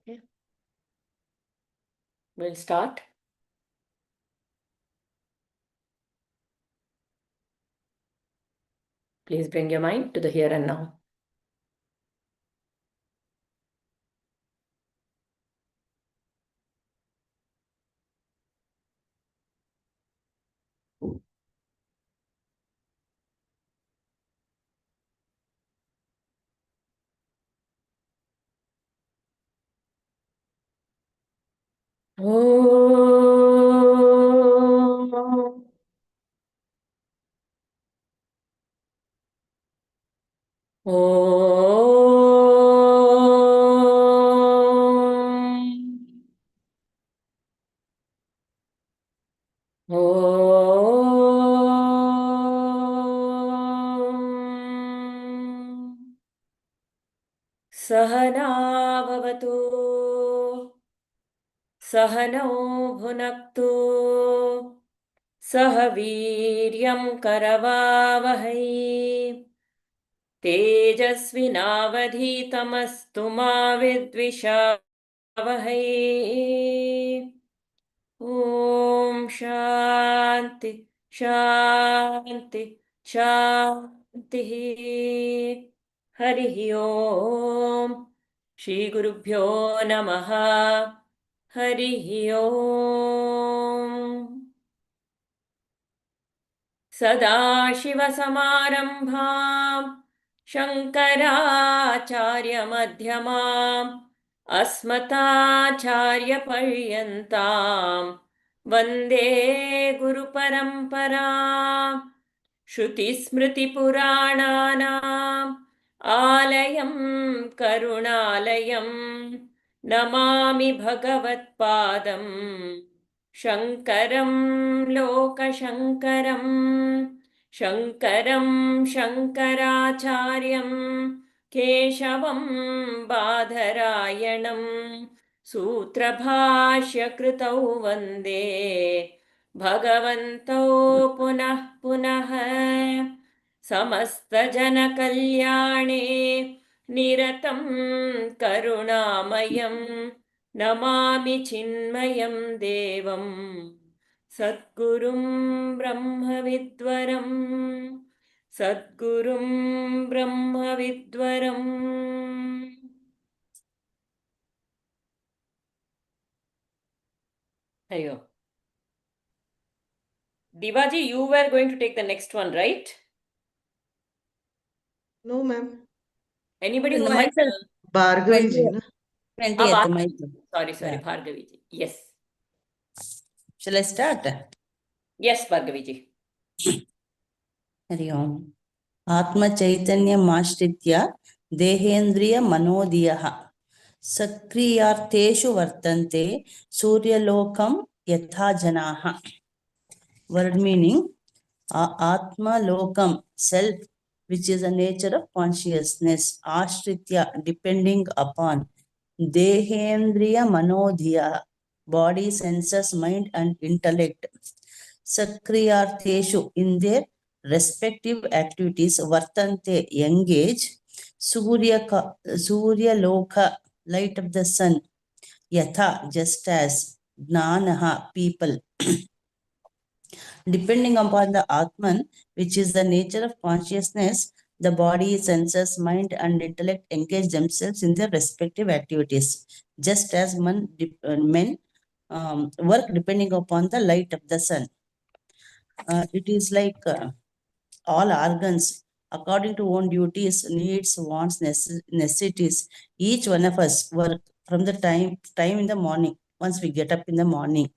Okay. We'll start. Please bring your mind to the here and now. Om. Om. Om. Sahana bhavatu. Sahano bhunaktu. Sah Veeryam karavavahai. Tejasvinavadhitamastu ma vidvishavahai. Om Shanti Shanti Shanti. Harihi Om. Shri Gurubhyo Namaha. Harihi Om. सदाशिवसमारम्भाम् शङ्कराचार्यमध्यमाम् अस्मदाचार्यपर्यन्ताम् वन्दे गुरुपरम्पराम्. श्रुतिस्मृतिपुराणानाम् आलयं करुणालयं नमामि भगवत्पादम् शङ्करं लोकशङ्करं. शङ्करं शङ्कराचार्यं केशवं बादरायणं सूत्रभाष्यकृतौ वन्दे भगवन्तौ पुनः पुनः. समस्तजनकल्याणे निरतं करुणामयं नमामि चिन्मयं देवं सद्गुरुं ब्रह्मविद्वरं. सद्गुरुं ब्रह्मविद्वरम्. Hari Om. Divaji, you were going to take the next one, right? No, ma'am. Anybody who has... Myself. Bhargavi ji, na? 20th, myself. Sorry, Yeah. Bhargavi ji. Yes. Shall I start? Yes, Bhargavi ji. Hari Om. Atma Chaitanya Mashritya Dehendriya Manodiyaha Sakriyarteshu Vartante Suryalokam Yatha Janaha. Word meaning Atma Lokam, self, which is a nature of consciousness, Ashritya, depending upon, Dehendriya Manodhiya, body, senses, mind, and intellect, Sakriyarteshu, in their respective activities, Vartante, engage, Surya Loka, light of the sun, Yatha, just as, Gnanaha, people. Depending upon the Atman, which is the nature of consciousness, the body, senses, mind, and intellect engage themselves in their respective activities, just as men work depending upon the light of the sun. It is like all organs, according to own duties, needs, wants, necessities. Each one of us work from the time in the morning, once we get up in the morning.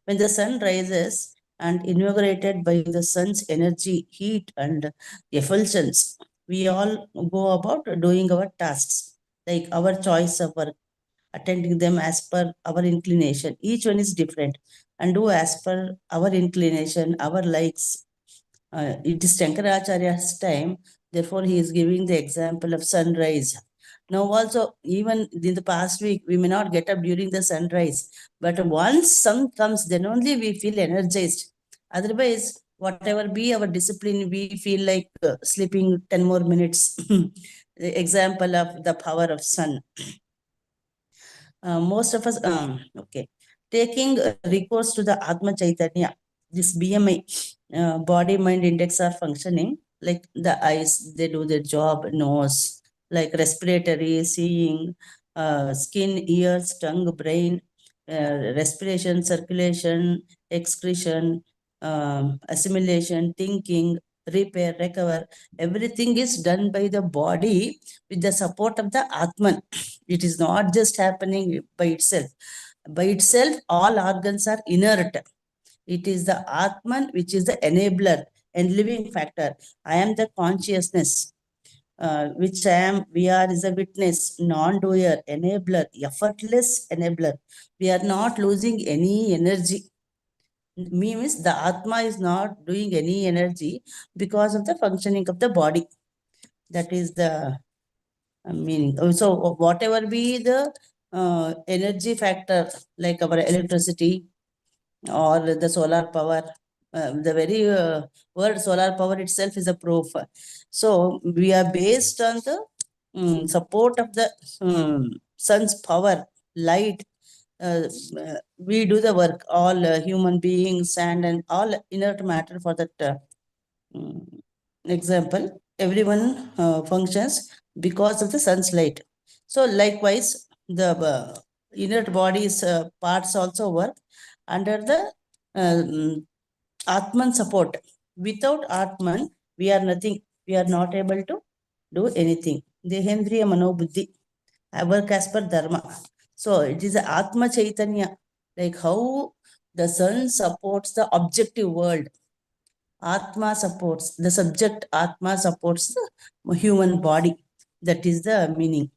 When the sun rises, and inaugurated by the sun's energy, heat, and effulgence, we all go about doing our tasks, like our choice of work, attending them as per our inclination. Each one is different, and do as per our inclination, our likes. It is Shankaracharya's time, therefore he is giving the example of sunrise. Now also, even in the past week, we may not get up during the sunrise, but once sun comes, then only we feel energized. Otherwise, whatever be our discipline, we feel like sleeping 10 more minutes. The example of the power of sun. most of us, okay, taking recourse to the Atma Chaitanya, this BMI, body mind index are functioning, like the eyes, they do their job, nose, like respiratory, seeing, skin, ears, tongue, brain, respiration, circulation, excretion, assimilation, thinking, repair, recover, everything is done by the body with the support of the Atman. It is not just happening by itself. By itself, all organs are inert. It is the Atman which is the enabler and living factor. I am the consciousness, which I am, we are is a witness, non-doer, enabler, effortless enabler. We are not losing any energy. Means the Atma is not doing any energy because of the functioning of the body. That is the meaning. So whatever be the energy factor, like our electricity or the solar power, the very word solar power itself is a proof. So we are based on the support of the sun's power, light. We do the work, all human beings and all inert matter for that example, everyone functions because of the sun's light. So likewise, the inert body's parts also work under the Atman support. Without Atman, we are nothing. We are not able to do anything. Dehendriya Manobuddhi, I work as per Dharma. So it is a Atma Chaitanya, like how the sun supports the objective world. Atma supports, the subject Atma supports the human body. That is the meaning.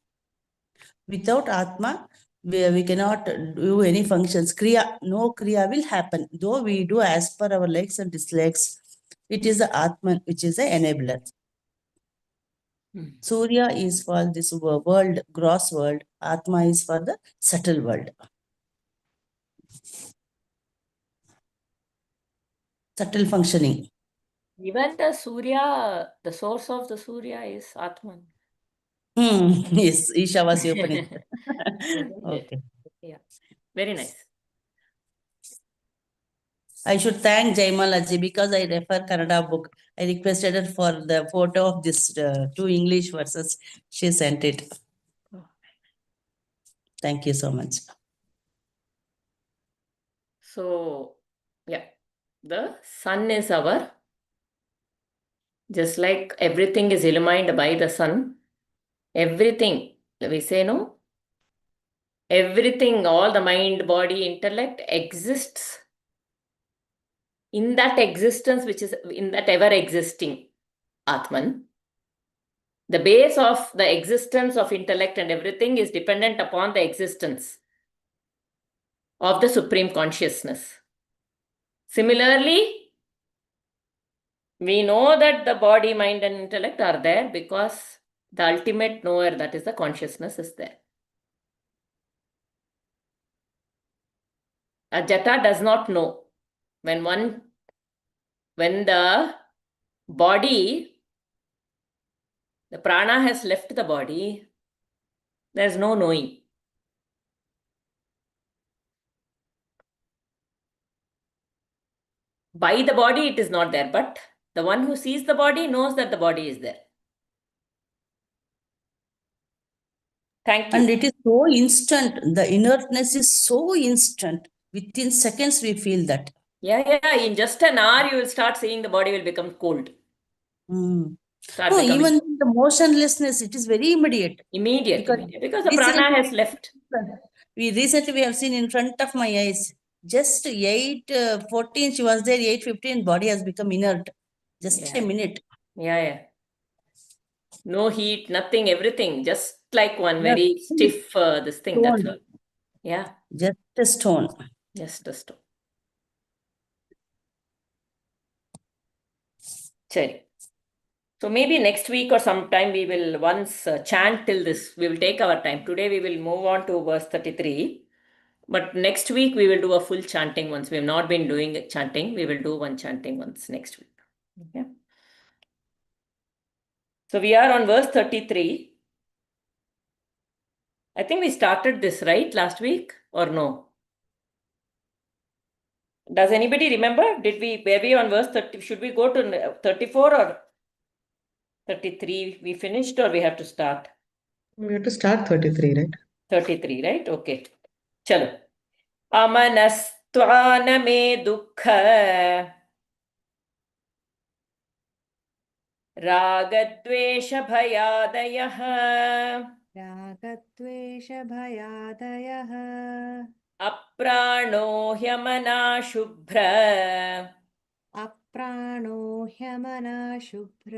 Without Atma, we cannot do any functions. Kriya, no Kriya will happen. Though we do as per our likes and dislikes, it is the Atman which is the enabler. Surya is for this world, gross world. Atma is for the subtle world. Subtle functioning. Even the Surya, the source of the Surya is Atman. Yes, Ishavasya Upanishad. Isn't it? Okay. Yeah. Very nice. I should thank Jaimalaji because I refer Kannada book. I requested her for the photo of this two English verses. She sent it. Oh. Thank you so much. So, yeah, the sun is our, just like everything is illumined by the sun, everything, we say no, everything, all the mind, body, intellect exists in that existence, which is in that ever existing Atman. The base of the existence of intellect and everything is dependent upon the existence of the Supreme Consciousness. Similarly, we know that the body, mind, and intellect are there because the ultimate knower, that is the consciousness, is there. A jata does not know. When the body, the prana has left the body, there is no knowing. By the body, it is not there, but the one who sees the body knows that the body is there. Thank you. And it is so instant. The inertness is so instant. Within seconds, we feel that. Yeah. In just an hour, you will start seeing the body will become cold. Start No, becoming even the motionlessness, it is very immediate. immediate because the recently- prana has left. We recently have seen in front of my eyes, just 8:14, she was there, 8:15, body has become inert. Just a minute. Yeah. No heat, nothing, everything. Just like one Yeah, very stiff this thing. That's stone. all. Yeah. Just a stone. Just a stone. Chari. So maybe next week or sometime we will once chant till this. We will take our time. Today we will move on to verse 33. But next week we will do a full chanting once. We have not been doing chanting. We will do one chanting once next week. Okay. So we are on verse 33. I think we started this, right, last week or no? Does anybody remember? Were we on verse 30? Should we go to 34 or 33? We finished or we have to start? We have to start 33, right? 33, right? Okay. Chalo. Amanastwana me dukkha ragadvesha bhayadayah रागद्वेषभयादयः aprano hyamana shubhra अप्राणो ह्यमना Shubhra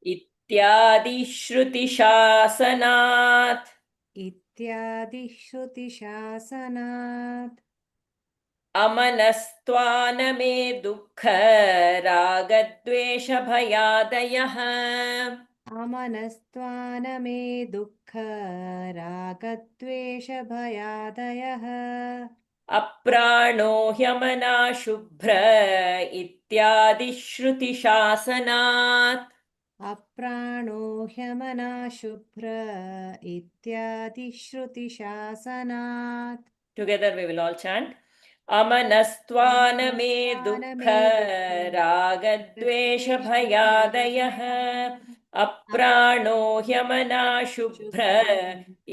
ityadi shruti shasanat इत्यादि श्रुतिशासनात् amanastwana me dukkha ragadvesha bhayadayah अमनस्त्वान मे दुःख रागद्वेषभयादयः अप्राणो ह्यमना शुभ्र इत्यादि श्रुतिशासनात् अप्राणो ह्यमना शुभ्र इत्यादि श्रुतिशासनात् Together we will all chant. अमनस्त्वान मे दुःख रागद्वेष भयादयः अप्राणो ह्यमना शुभ्र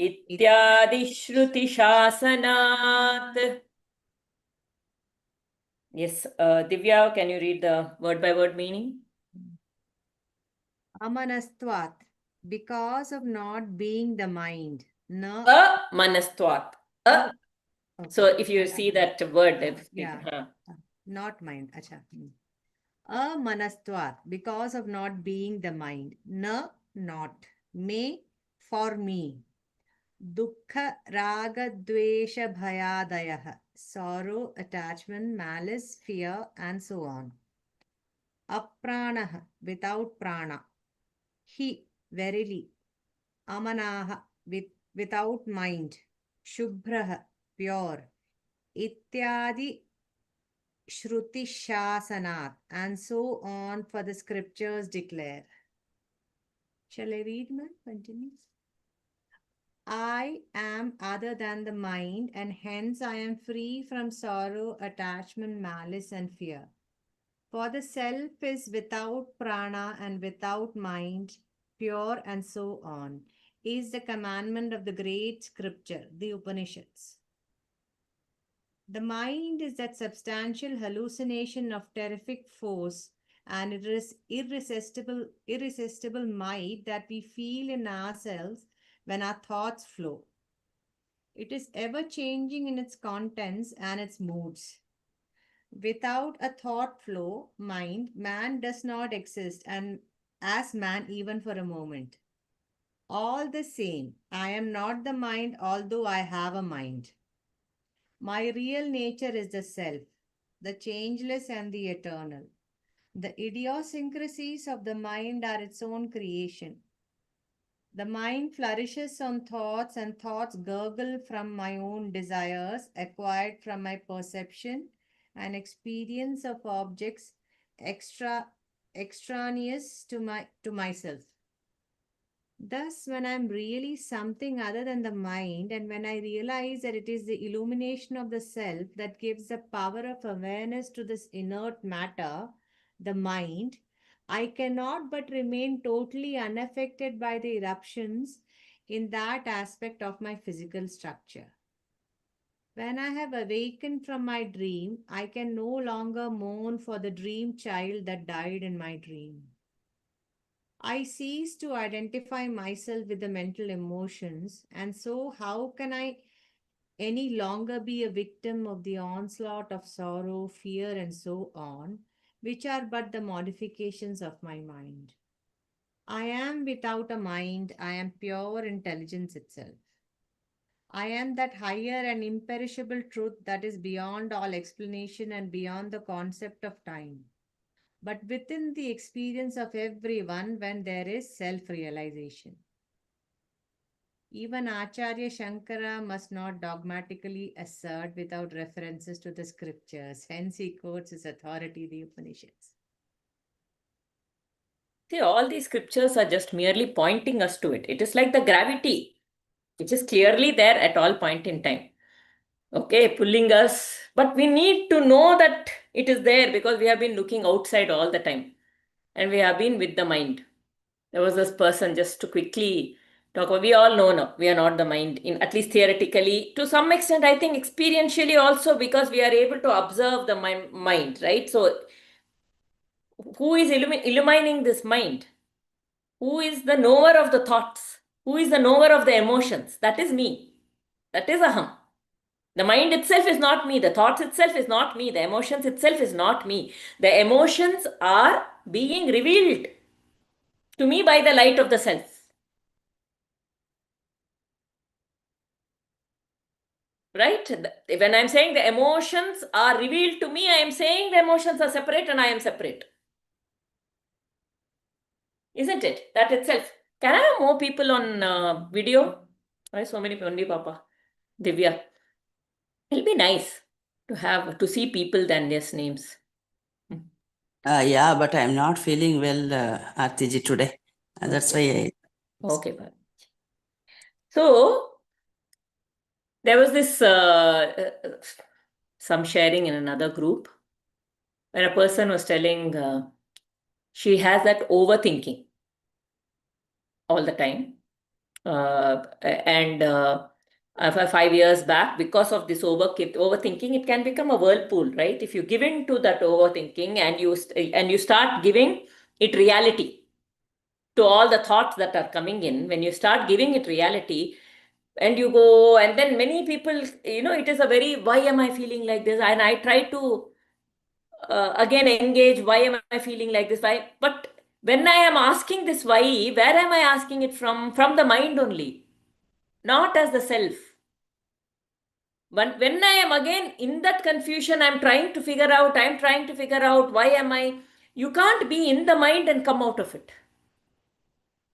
इत्यादि श्रुतिशासनात्. Yes, Divya, can you read the word by word meaning? Amanastvat, because of not being the mind. Na. Amanastvat. So if you see that word, Not mind. Acha. Amanastvat, because of not being the mind. Na, not. Me, for me. Dukkha, raga, dvesha, bhayadayah. Sorrow, attachment, malice, fear, and so on. Apranah, without prana. Hi, verily. Amanaha, without mind. Shubhrah, pure. Ityadi Shruti Shasanat, and so on, for the scriptures declare. Shall I read, ma'am? Continue. I am other than the mind, and hence I am free from sorrow, attachment, malice, and fear. For the self is without prana and without mind, pure, and so on, is the commandment of the great scripture, the Upanishads. The mind is that substantial hallucination of terrific force and irresistible might that we feel in ourselves when our thoughts flow. It is ever changing in its contents and its moods. Without a thought flow, mind, man does not exist, and as man even for a moment. All the same, I am not the mind, although I have a mind. My real nature is the self, the changeless and the eternal. The idiosyncrasies of the mind are its own creation. The mind flourishes on thoughts, and thoughts gurgle from my own desires, acquired from my perception and experience of objects extraneous to myself. Thus, when I am really something other than the mind, and when I realize that it is the illumination of the self that gives the power of awareness to this inert matter, the mind, I cannot but remain totally unaffected by the eruptions in that aspect of my physical structure. When I have awakened from my dream, I can no longer mourn for the dream child that died in my dream. I cease to identify myself with the mental emotions, and so how can I any longer be a victim of the onslaught of sorrow, fear, and so on, which are but the modifications of my mind? I am without a mind, I am pure intelligence itself. I am that higher and imperishable truth that is beyond all explanation and beyond the concept of time, but within the experience of everyone when there is self-realization. Even Acharya Shankara must not dogmatically assert without references to the scriptures. Hence, he quotes his authority, the Upanishads. See, all these scriptures are just merely pointing us to it. It is like the gravity, which is clearly there at all point in time. Okay, pulling us. But we need to know that it is there because we have been looking outside all the time. And we have been with the mind. There was this person, just to quickly talk about, we all know now, we are not the mind, in at least theoretically. To some extent, I think experientially also, because we are able to observe the mind, right? So who is illumining this mind? Who is the knower of the thoughts? Who is the knower of the emotions? That is me. That is Aham. The mind itself is not me. The thoughts itself is not me. The emotions itself is not me. The emotions are being revealed to me by the light of the self. Right? When I'm saying the emotions are revealed to me, I am saying the emotions are separate and I am separate. Isn't it? That itself. Can I have more people on video? Why so many only Papa? Divya. It'll be nice to see people than just names. Yeah, but I'm not feeling well, Artiji, today. That's why Okay, fine. So there was this some sharing in another group where a person was telling she has that overthinking all the time. And 5 years back, because of this overthinking, it can become a whirlpool, right? If you give in to that overthinking and you start giving it reality to all the thoughts that are coming in, when you start giving it reality, and you go, and then many people, it is a very, why am I feeling like this? And I try to again engage, why am I feeling like this? Why? But when I am asking this why, where am I asking it from? From the mind only, not as the self. But when I am again in that confusion, I'm trying to figure out why am I? You can't be in the mind and come out of it.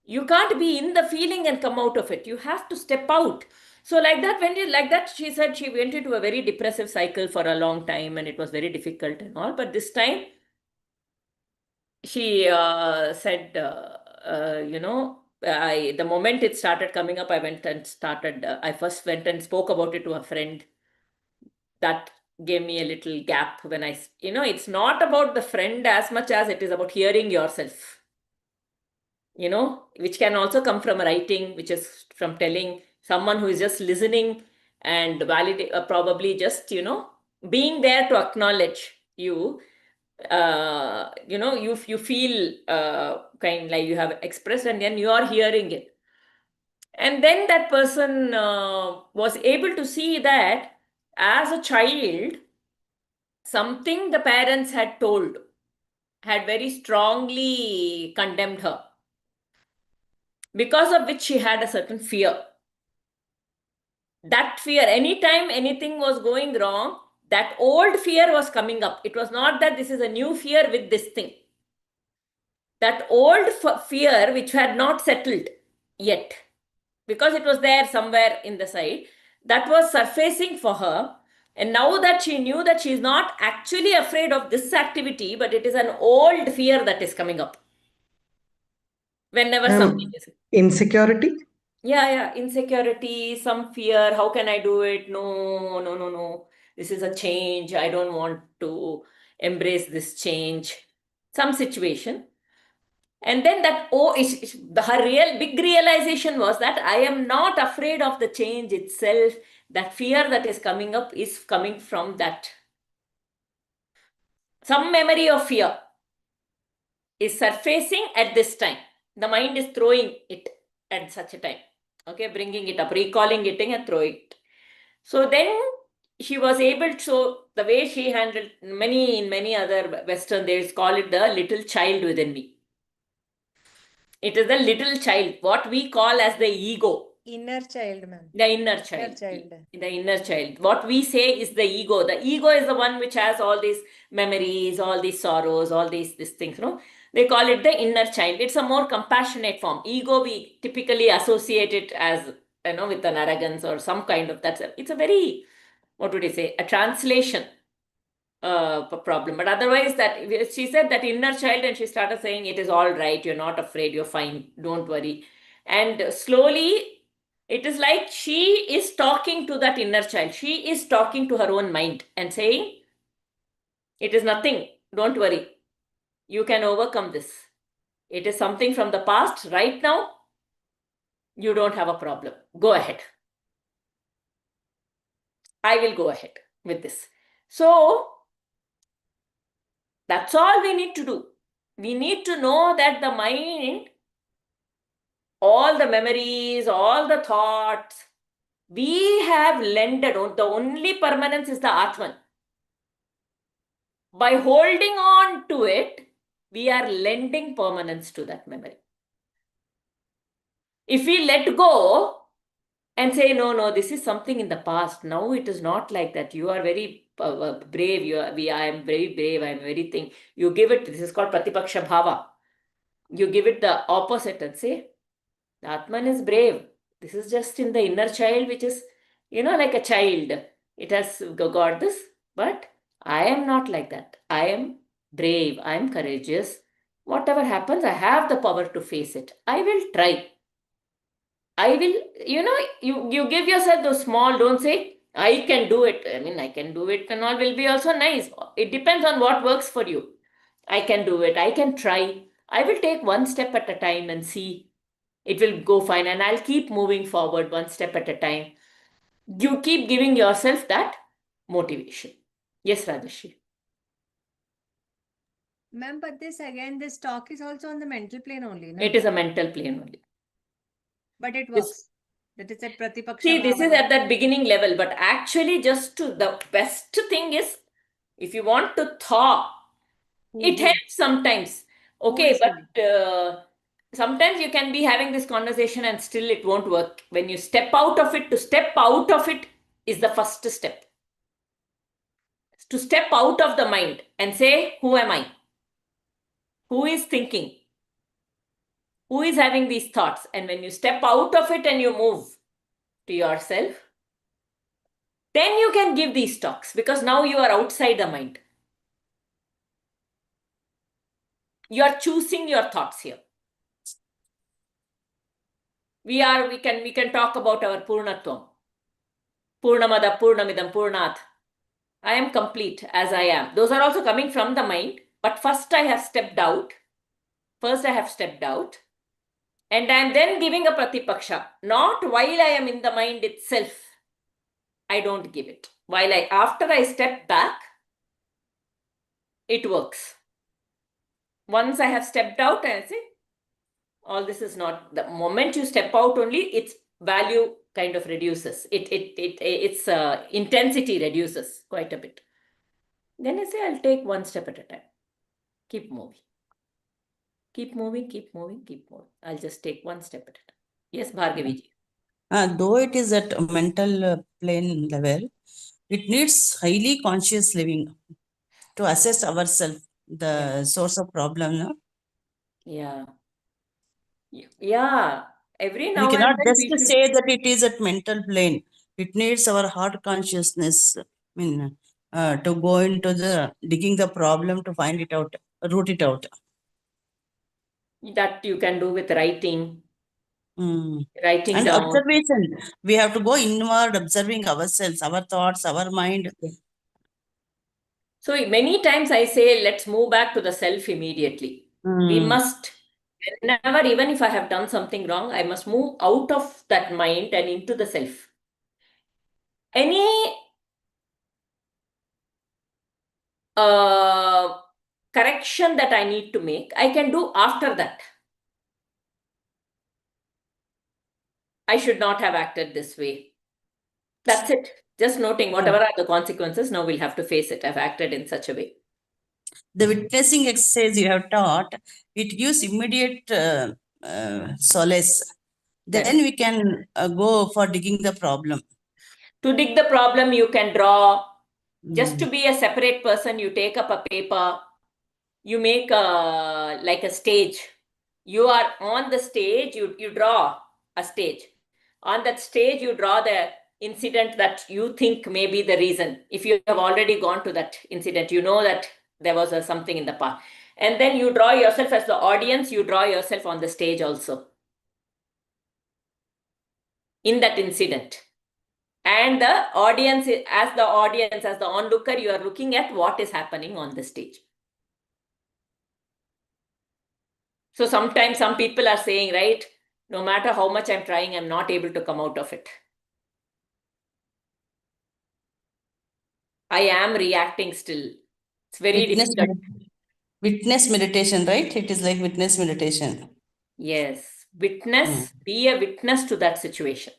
You can't be in the feeling and come out of it. You have to step out. So like that, she said she went into a very depressive cycle for a long time and it was very difficult and all. But this time, she said, the moment it started coming up, I first went and spoke about it to a friend. That gave me a little gap when it's not about the friend as much as it is about hearing yourself, which can also come from writing, which is from telling someone who is just listening and validate, probably just, being there to acknowledge you. You feel kind like you have expressed and then you are hearing it. And then that person was able to see that as a child, something the parents had told had very strongly condemned her, because of which she had a certain fear. That fear, anytime anything was going wrong, that old fear was coming up. It was not that this is a new fear with this thing. That old fear which had not settled yet, because it was there somewhere in the side, that was surfacing for her. And now that she knew that she is not actually afraid of this activity, but it is an old fear that is coming up whenever something is. Insecurity? Yeah, insecurity, some fear. How can I do it? No. This is a change. I don't want to embrace this change. Some situation. And then her real big realization was that I am not afraid of the change itself. That fear that is coming up is coming from that. Some memory of fear is surfacing at this time. The mind is throwing it at such a time. Okay, bringing it up, recalling it and throwing it. So then she was able to, so the way she handled in many other Western, they call it the little child within me. It is the little child, what we call as the ego. Inner child, ma'am. The inner child. The inner child. What we say is the ego. The ego is the one which has all these memories, all these sorrows, all these things, They call it the inner child. It's a more compassionate form. Ego, we typically associate it as, with an arrogance or some kind of, it's a very, what would you say, a translation. problem. But otherwise, that she said that inner child, and she started saying, it is all right, you're not afraid, you're fine, don't worry. And slowly, it is like she is talking to that inner child. She is talking to her own mind and saying, it is nothing, don't worry, you can overcome this. It is something from the past. Right now, you don't have a problem. Go ahead. I will go ahead with this. So, that's all we need to do. We need to know that the mind, all the memories, all the thoughts, we have lended. The only permanence is the Atman. By holding on to it, we are lending permanence to that memory. If we let go and say, no, this is something in the past. Now it is not like that. You are very brave. I am very brave. I am very thing. You give it, this is called Pratipaksha Bhava. You give it the opposite and say, the Atman is brave. This is just in the inner child, which is, like a child. It has got this, but I am not like that. I am brave. I am courageous. Whatever happens, I have the power to face it. I will try. I will, you give yourself those small, don't say, I can do it. I mean, I can do it and all will be also nice. It depends on what works for you. I can do it. I can try. I will take one step at a time and see. It will go fine. And I'll keep moving forward one step at a time. You keep giving yourself that motivation. Yes, Rajesh. Ma'am, but this talk is also on the mental plane only, no? It is a mental plane only. But it This- works. That is a Pratipaksha See, this is Bhava. at that beginning level, but actually the best thing is, if you want to thaw, it helps sometimes. Okay, but sometimes you can be having this conversation and still it won't work. When you step out of it, to step out of it is the first step. To step out of the mind and say, who am I? Who is thinking? Who is having these thoughts? And when you step out of it and you move to yourself, then you can give these talks, because now you are outside the mind. You are choosing your thoughts here. We can talk about our Purnatvam. Purnamada, Purnamidam, Purnat. I am complete as I am. Those are also coming from the mind. But first I have stepped out. And I am then giving a Pratipaksha. Not while I am in the mind itself. I don't give it. After I step back, it works. Once I have stepped out, I say, all this is not, the moment you step out only, its value kind of reduces. Its intensity reduces quite a bit. Then I say, I'll take one step at a time. Keep moving. Keep moving. I'll just take one step at a time. Yes, Bhargavi ji. Though it is at a mental plane level, it needs highly conscious living to assess ourselves, the source of problem. No? Yeah. Yeah. Every We now and cannot then just we should. say that it is at mental plane. It needs our heart consciousness. I mean, to go into the digging the problem to find it out, root it out. That you can do with writing. Writing And down. observation. We have to go inward, observing ourselves, our thoughts, our mind. So many times I say, let's move back to the self immediately. We must, whenever, even if I have done something wrong, I must move out of that mind and into the self. Any correction that I need to make, I can do after that. I should not have acted this way. That's it. Just noting whatever are the consequences, now we'll have to face it. I've acted in such a way. The witnessing exercise you have taught, it gives immediate solace. Then we can go for digging the problem. To dig the problem, you can draw. Just to be a separate person, you take up a paper, you make like a stage. You are on the stage, you draw a stage. On that stage, you draw the incident that you think may be the reason. If you have already gone to that incident, you know that there was something in the past. And then you draw yourself as the audience, you draw yourself on the stage also in that incident. And the audience, as the onlooker, you are looking at what is happening on the stage. So sometimes some people are saying, right, no matter how much I'm trying, I'm not able to come out of it. I am reacting still. It's very difficult. Witness meditation, right? It is like witness meditation. Yes. Witness, be a witness to that situation.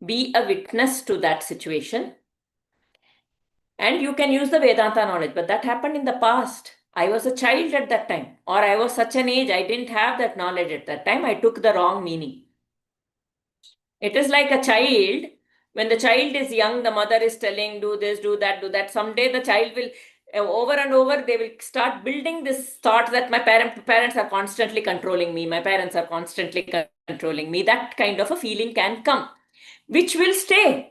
Be a witness to that situation. And you can use the Vedanta knowledge, but that happened in the past. I was a child at that time, or I was such an age, I didn't have that knowledge at that time. I took the wrong meaning. It is like a child. When the child is young, the mother is telling, do this, do that, do that. Someday the child will, over and over, they will start building this thought that my parents are constantly controlling me. My parents are constantly controlling me. That kind of a feeling can come, which will stay.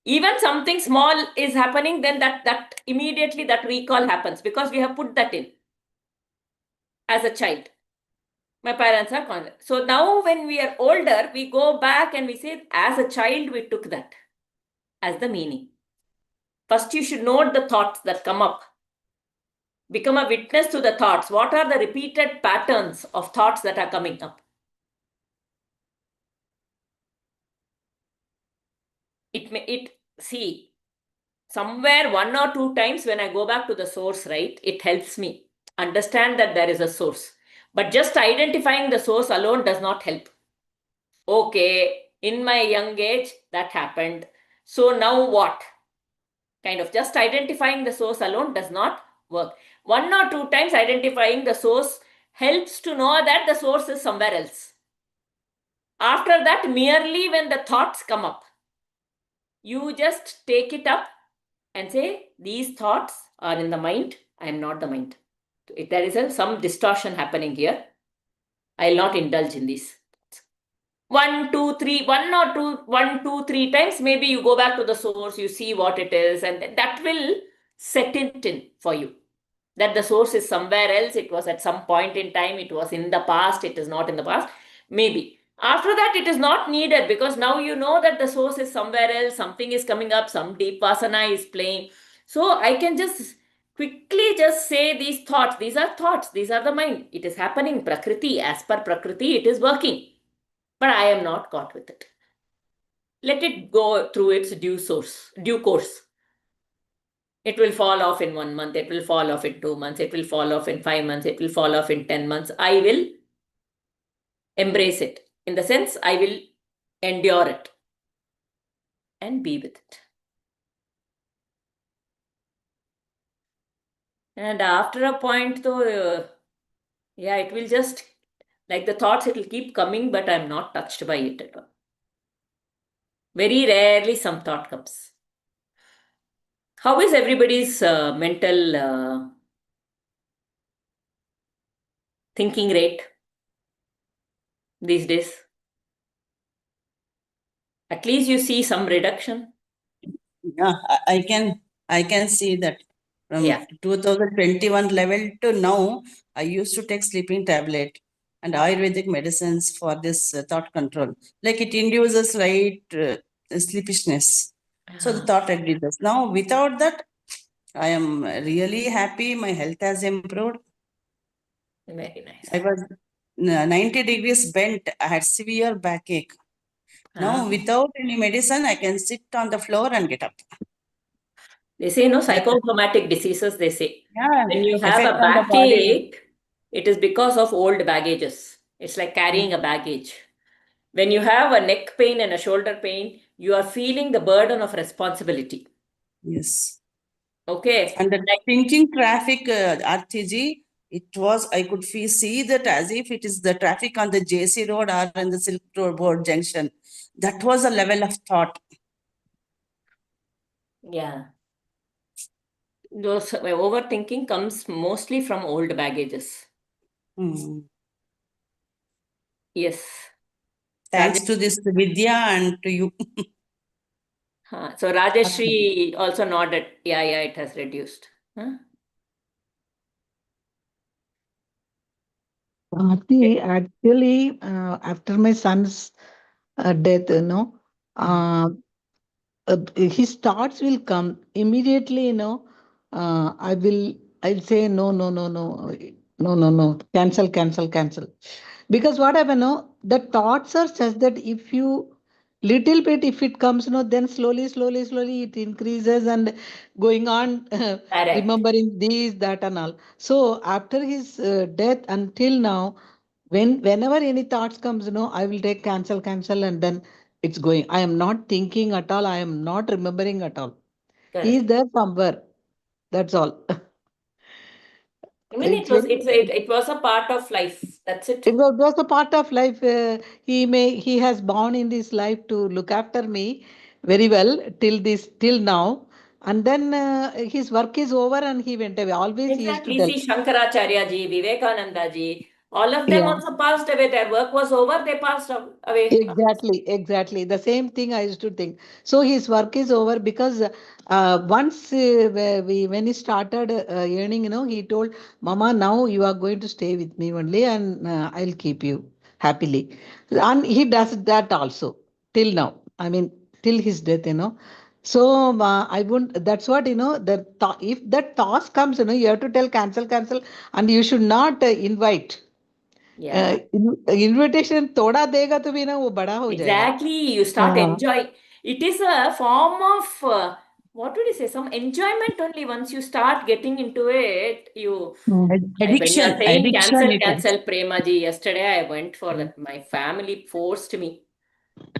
Even something small is happening, then that immediately that recall happens because we have put that in as a child. My parents are constant. So now when we are older, we go back and we say, as a child, we took that as the meaning. First, you should note the thoughts that come up. Become a witness to the thoughts. What are the repeated patterns of thoughts that are coming up? See, somewhere 1 or 2 times when I go back to the source, right, it helps me understand that there is a source. But just identifying the source alone does not help. Okay, in my young age, that happened. So now what? Kind of just identifying the source alone does not work. 1 or 2 times identifying the source helps to know that the source is somewhere else. After that, merely when the thoughts come up, you just take it up and say, these thoughts are in the mind. I am not the mind. If there is some distortion happening here, I will not indulge in these. 1, 2, 3, 1 or 2 times, maybe you go back to the source, you see what it is, and that will set it in for you. That the source is somewhere else, it was at some point in time, it was in the past, it is not in the past. Maybe. After that, it is not needed because now you know that the source is somewhere else, something is coming up, some deep vasana is playing. So I can just quickly just say these thoughts, these are the mind. It is happening, Prakriti, as per Prakriti, it is working. But I am not caught with it. Let it go through its due course. It will fall off in 1 month, it will fall off in 2 months, it will fall off in 5 months, it will fall off in 10 months. I will embrace it. In the sense, I will endure it and be with it. And after a point though, yeah, it will just, like the thoughts, it will keep coming, but I'm not touched by it at all. Very rarely some thought comes. How is everybody's mental thinking rate these days? At least you see some reduction. Yeah, I can see that from Yeah. 2021 level to now, I used to take sleeping tablet and Ayurvedic medicines for this thought control. Like it induces sleepishness. So the thought reduces. Now without that, I am really happy. My health has improved. Very nice. I was 90 degrees bent. I had severe backache. Now without any medicine, I can sit on the floor and get up. They say, no, psychosomatic diseases, they say. Yeah, When you have effect a on the body. backache, it is because of old baggages. It's like carrying a baggage. When you have a neck pain and a shoulder pain, you are feeling the burden of responsibility. Yes. Okay. And the thinking traffic, RTG, I could see that as if it is the traffic on the JC Road or in the Silk Road junction. That was a level of thought. Yeah. Those overthinking comes mostly from old baggages. Hmm. Yes. Thanks to this Vidya and to you. So Rajeshri also nodded. Yeah, it has reduced. Huh? Actually, after my son's death, his thoughts will come immediately. I'll say no, cancel. Because what happened, no, the thoughts are such that if you little bit, if it comes, then slowly it increases and going on Correct. remembering this, that, and all. So after his death until now, whenever any thoughts comes, I will take cancel, and then it's going. I am not thinking at all. I am not remembering at all. He is Correct. there somewhere. That's all. I mean, It's very. it was a part of life. That's it. It was a part of life. He has born in this life to look after me very well till now, and then his work is over and he went away. Always he used to Exactly. tell. See, Shankaracharya ji, Vivekananda ji, all of them Yeah. also passed away. Their work was over. They passed away. Exactly. The same thing I used to think. So his work is over because once when he started earning, he told, "Mama, now you are going to stay with me only, and I'll keep you happily." And he does that also till now. I mean, till his death. So I won't. That's what if that task comes, you have to tell cancel, and you should not invite. Yeah. Invitation थोड़ा देगा तो भी ना वो बड़ा हो जाएगा. Exactly. You start हाँ. enjoying. It is a form of, what would you say? Some enjoyment only. Once you start getting into it, when you are saying Addiction it is. cancel, Prema ji, yesterday I went for that. My family forced me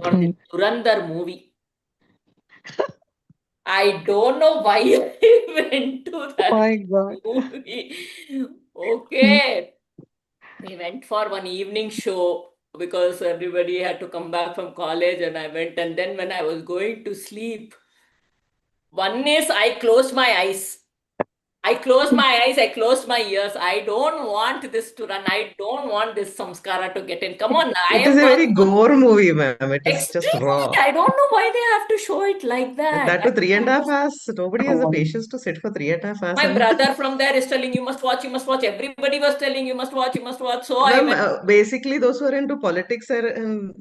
for the Durandar movie. I don't know why I went to that My God. movie. Okay. We went for one evening show because everybody had to come back from college, and I went. And then when I was going to sleep, one is I closed my eyes. I closed my ears. I don't want this to run. I don't want this samskara to get in. Come on, I It is am a not very gore movie, ma'am. It is just extremely. raw. I don't know why they have to show it like that. That I to three and don't a half understand. hours. Nobody has the patience to sit for 3.5 hours. My And brother from there is telling you must watch, you must watch. Everybody was telling you must watch, you must watch. So I ma'am, went. basically those who are into politics are,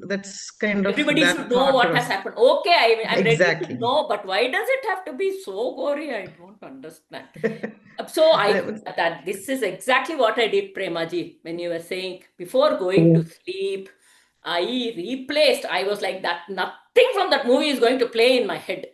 that's kind of Everybody should that know thought what has process. happened. Okay, I'm ready to Exactly. know, but why does it have to be so gory? I don't understand. So that this is exactly what I did, Premaji, when you were saying before going to sleep, I replaced. I was like that. Nothing from that movie is going to play in my head.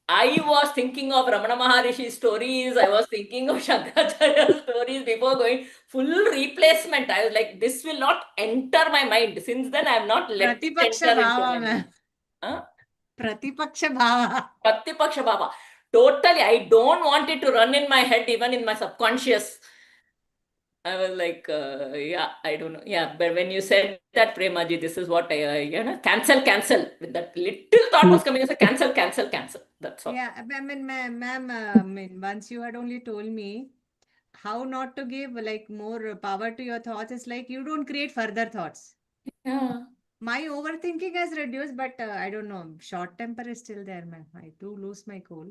I was thinking of Ramana Maharishi stories. I was thinking of Shankaracharya stories before going full replacement. I was like, this will not enter my mind. Since then, I have not let it Pratipaksha enter into bhava, my ma'am. mind. Huh? Pratipaksha bhava. Pratyapaksha Baba. Totally. I don't want it to run in my head, even in my subconscious. I was like, yeah, I don't know. Yeah, but when you said that, Premaji, this is what cancel. With that little thought was coming, I said, cancel. That's all. Yeah, I mean, ma'am, once you had only told me how not to give like more power to your thoughts, it's like you don't create further thoughts. Yeah. My overthinking has reduced, but I don't know. Short temper is still there, ma'am. I do lose my cool.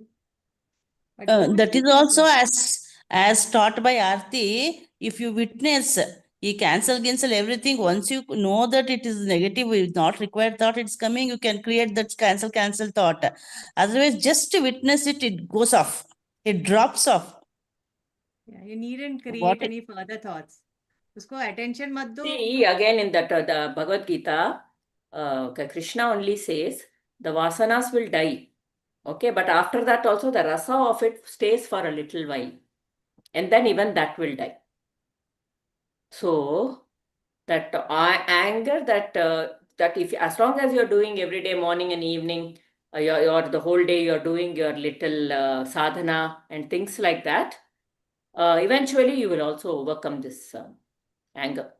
But That is overthinking also is as taught by Aarti. If you witness, you cancel everything. Once you know that it is negative, it's not required thought, it's coming, you can create that cancel thought. Otherwise, just to witness it, it goes off. It drops off. yeah, you needn't create What any further thoughts. Usko attention mat do. See, again in that the Bhagavad Gita, Krishna only says the vasanas will die. Okay, but after that also the rasa of it stays for a little while. And then even that will die. So that anger, that if as long as you're doing every day, morning and evening, you're the whole day you're doing your little sadhana and things like that, eventually you will also overcome this anger.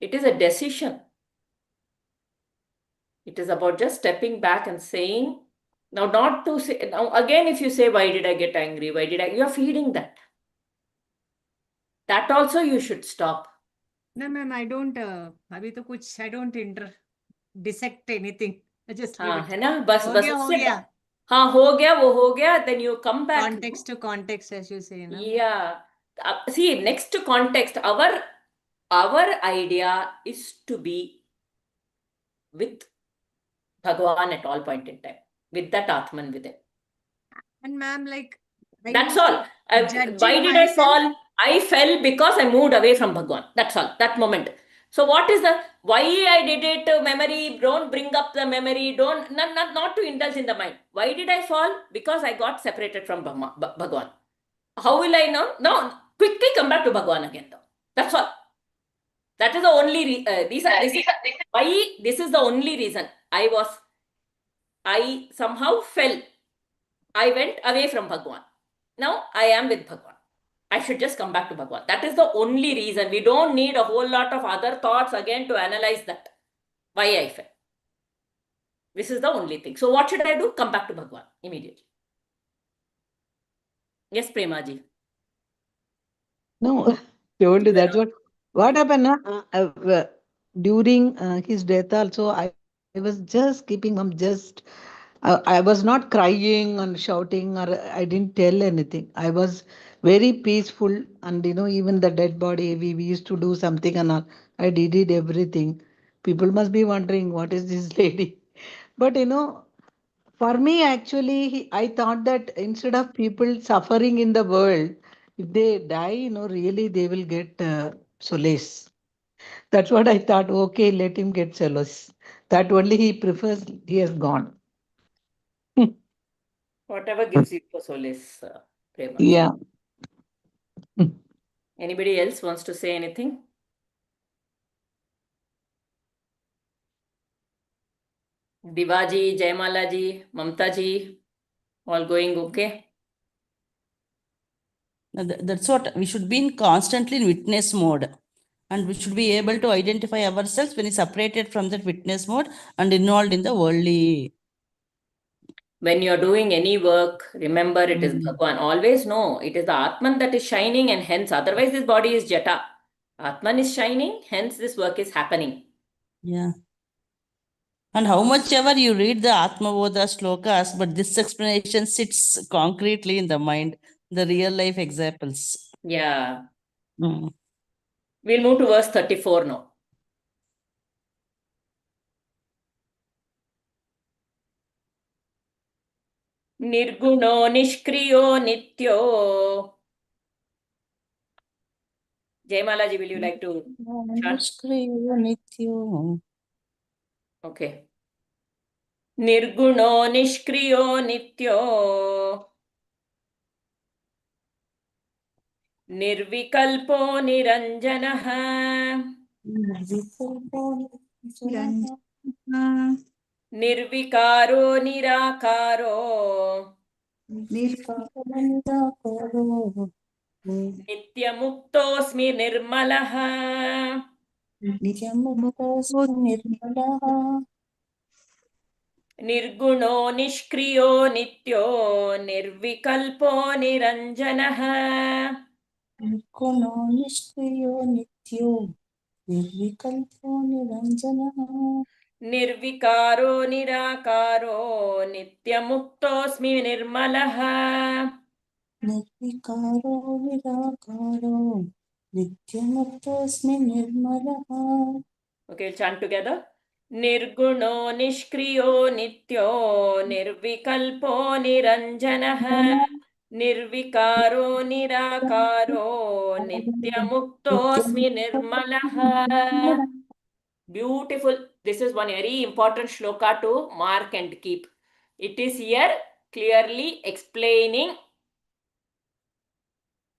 It is a decision. It is about just stepping back and saying, now not to say, now again if you say, why did I get angry? You're feeding that. That also you should stop. No, ma'am, I don't. I don't enter. dissect anything. I just leave हाँ it. है ना, बस हो बस गया, हो उससे गया. हाँ हो गया, वो हो गया, then you come back. Context to context, as you say, no? Yeah. See, next to context, our idea is to be with Bhagavan at all point in time, with that Atman within. And ma'am, like, I That's used all. to judging Why did I myself. fall? I fell because I moved away from Bhagavan. That's all. That moment. So what is the why I did it? Memory. Don't bring up the memory. Don't not to indulge in the mind. Why did I fall? Because I got separated from Bhagavan. How will I know? No. Quickly come back to Bhagavan again. Though. That's all. That is the only why this is the only reason I somehow fell. I went away from Bhagavan. Now I am with Bhagavan. I should just come back to Bhagavan. That is the only reason. We don't need a whole lot of other thoughts again to analyze that. Why I fell. This is the only thing. So what should I do? Come back to Bhagavan immediately. Yes, Premaji. No, told you that's what happened during his death also. I was just keeping mum just. I was not crying and shouting, or I didn't tell anything. I was very peaceful, and even the dead body, we used to do something and all. I did everything. People must be wondering what is this lady, but for me, actually, I thought that instead of people suffering in the world, if they die, really they will get solace. That's what I thought. Okay, let him get solace. That only he prefers. He has gone. Whatever gives you solace, Premaji. Yeah. Anybody else wants to say anything? Divaji, Jaimalaji, Mamtaji, all going okay? That's what we should be in constantly in witness mode. And we should be able to identify ourselves when we separated from that witness mode and involved in the worldly. When you're doing any work, remember it is Bhagwan. Always know it is the Atman that is shining, and hence otherwise this body is Jata. Atman is shining, hence this work is happening. Yeah. And how much ever you read the Atma Bodha slokas, but this explanation sits concretely in the mind, the real life examples. Yeah. Mm. We'll move to verse 34 now. Nirguno Nishkriyo Nityo. Jaimalaji, will you like to chant? Nishkriyo Nityo. Okay. Nirguno Nishkriyo Nityo. Nirvikalpo Niranjanaha. Nirvikaro Nirakaro. Nityamuktoऽस्मि निर्मलः. Nirguno Nishkriyo Nityo. Nirvikalpo Niranjanah. Nirguno Nishkriyo Nityo. Nirvikalpo Niranjanah. Nirvikaro Nirakaro. Nityamuktoऽस्मि निर्मलः. Nirvikaro Nirakaro. Nityamuktoऽस्मि निर्मलः. Okay, we'll chant together. Nirguno Nishkriyo Nityo. Nirvikalpo Niranjanah. Nirvikaro Nirakaro. Nityamuktoऽस्mि निर्मलः. Beautiful. This is one very important shloka to mark and keep. It is here clearly explaining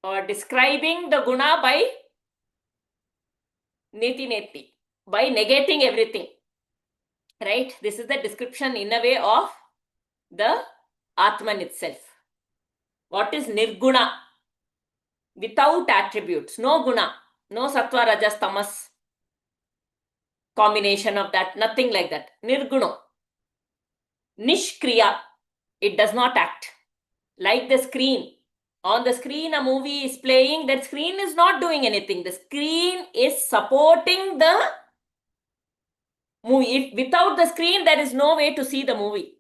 or describing the guna by neti neti, by negating everything. Right? This is the description in a way of the Atman itself. What is nirguna? Without attributes, no guna, no sattva, rajas, tamas combination of that, nothing like that. Nirguno. Nishkriya. It does not act. Like the screen. On the screen, a movie is playing. That screen is not doing anything. The screen is supporting the movie. Without the screen, there is no way to see the movie,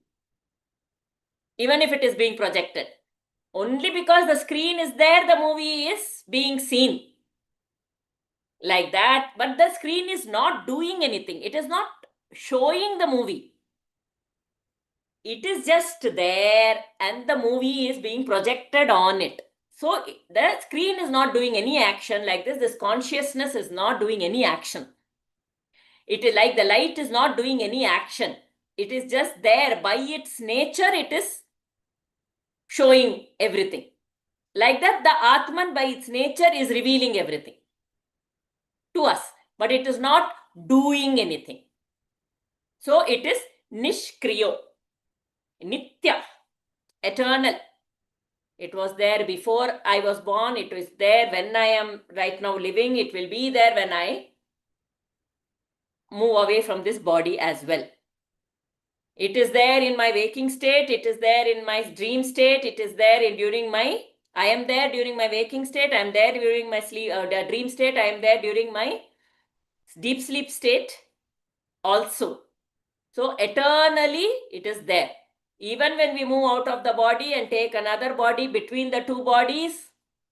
even if it is being projected. Only because the screen is there, the movie is being seen. Like that, but the screen is not doing anything. It is not showing the movie. It is just there and the movie is being projected on it. So the screen is not doing any action like this. This consciousness is not doing any action. It is like the light is not doing any action. It is just there. By its nature, it is showing everything. Like that, the Atman by its nature is revealing everything to us, but it is not doing anything. So it is Nishkriyo, Nitya, eternal. It was there before I was born. It was there when I am right now living. It will be there when I move away from this body as well. It is there in my waking state. It is there in my dream state. It is there I am there during my waking state. I am there during my dream state. I am there during my deep sleep state also. So eternally it is there. Even when we move out of the body and take another body, between the two bodies,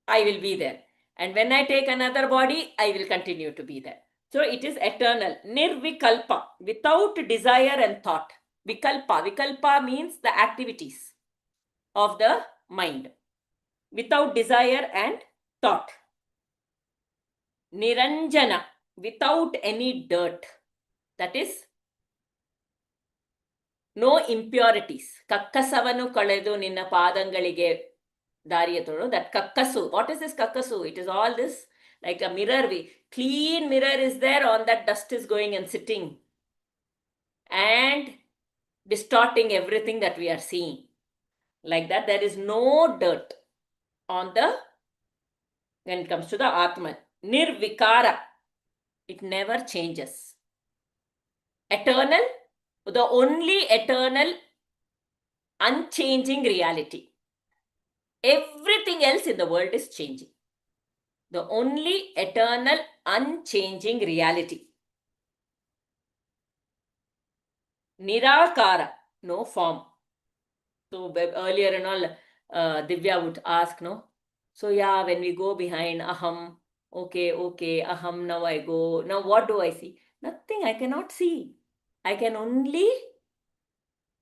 I will be there. And when I take another body, I will continue to be there. So it is eternal. Nirvikalpa, without desire and thought. Vikalpa means the activities of the mind. Without desire and thought. Niranjana, without any dirt. That is, no impurities. Kakkasavanu kaledu ninna padangalige dariyatulu. That kakkasu. What is this kakkasu? It is all this like a mirror. Clean mirror is there, on that dust is going and sitting and distorting everything that we are seeing. Like that, there is no dirt on when it comes to the Atman. Nirvikara. It never changes. Eternal. The only eternal, unchanging reality. Everything else in the world is changing. The only eternal, unchanging reality. Nirakara, no form. So earlier and all, Divya would ask, no? So yeah, when we go behind aham, okay, aham, now I go. Now what do I see? Nothing, I cannot see. I can only,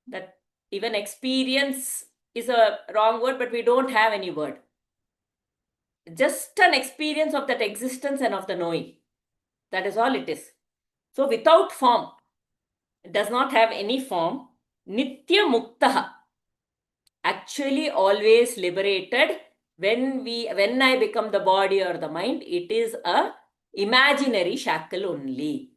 that even experience is a wrong word, but we don't have any word. Just an experience of that existence and of the knowing. That is all it is. So without form, it does not have any form. Nitya Muktaha, actually always liberated. When I become the body or the mind, it is a imaginary shackle only.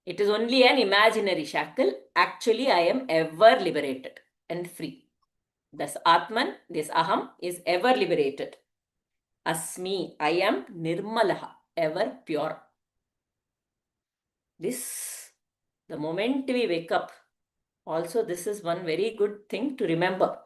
It is only an imaginary shackle. Actually, I am ever liberated and free. Thus, Atman, this Aham, is ever liberated. Asmi, I am Nirmalaha, ever pure. This, the moment we wake up, also this is one very good thing to remember.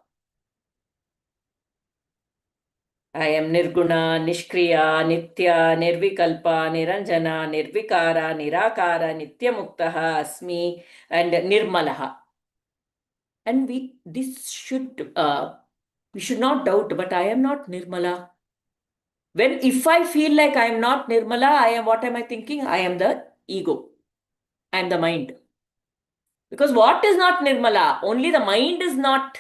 I am Nirguna, Nishkriya, Nitya, Nirvikalpa, Niranjana, Nirvikara, Nirakara, Nityamuktaha, Asmi, and Nirmalaha. And we should not doubt, but I am not Nirmala. If I feel like I am not Nirmala, what am I thinking? I am the ego. I am the mind. Because what is not Nirmala? Only the mind is not.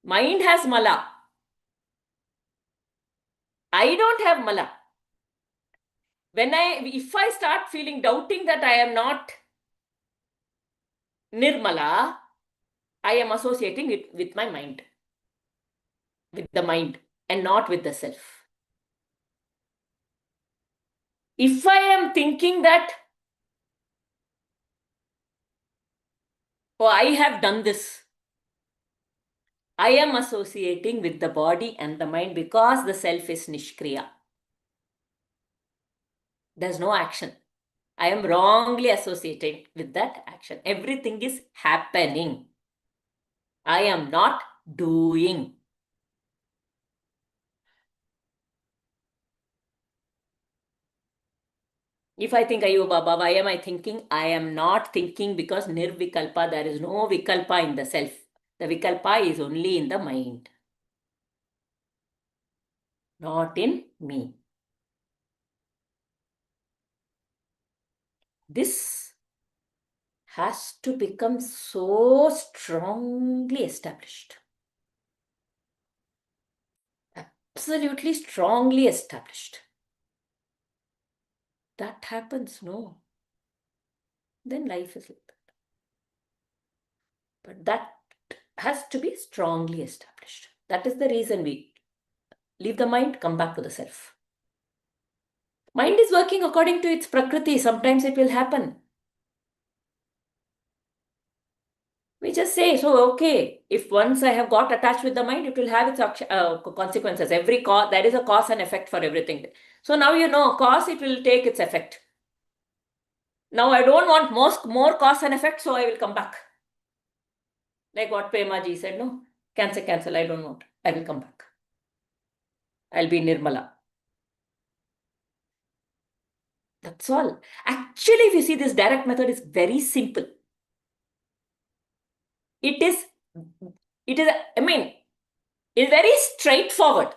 Mind has Mala. I don't have Mala. If I start feeling doubting that I am not Nirmala, I am associating it with my mind. With the mind and not with the self. If I am thinking that, oh, I have done this, I am associating with the body and the mind because the self is Nishkriya. There's no action. I am wrongly associated with that action. Everything is happening. I am not doing. If I think, Ayo Baba, why am I thinking? I am not thinking because nirvikalpa, there is no vikalpa in the self. The vikalpa is only in the mind, not in me. This has to become so strongly established. Absolutely strongly established. That happens, no. Then life is like that. But that has to be strongly established. That is the reason we leave the mind, come back to the self. Mind is working according to its prakriti. Sometimes it will happen. We just say, so okay, if once I have got attached with the mind, it will have its consequences. Every cause, there is a cause and effect for everything. So now you know, cause, it will take its effect. Now I don't want more cause and effect, so I will come back. Like what Pema ji said, no, cancel, I don't want. I will come back. I'll be Nirmala. That's all. Actually, if you see, this direct method is very simple. It is, I mean, it's very straightforward.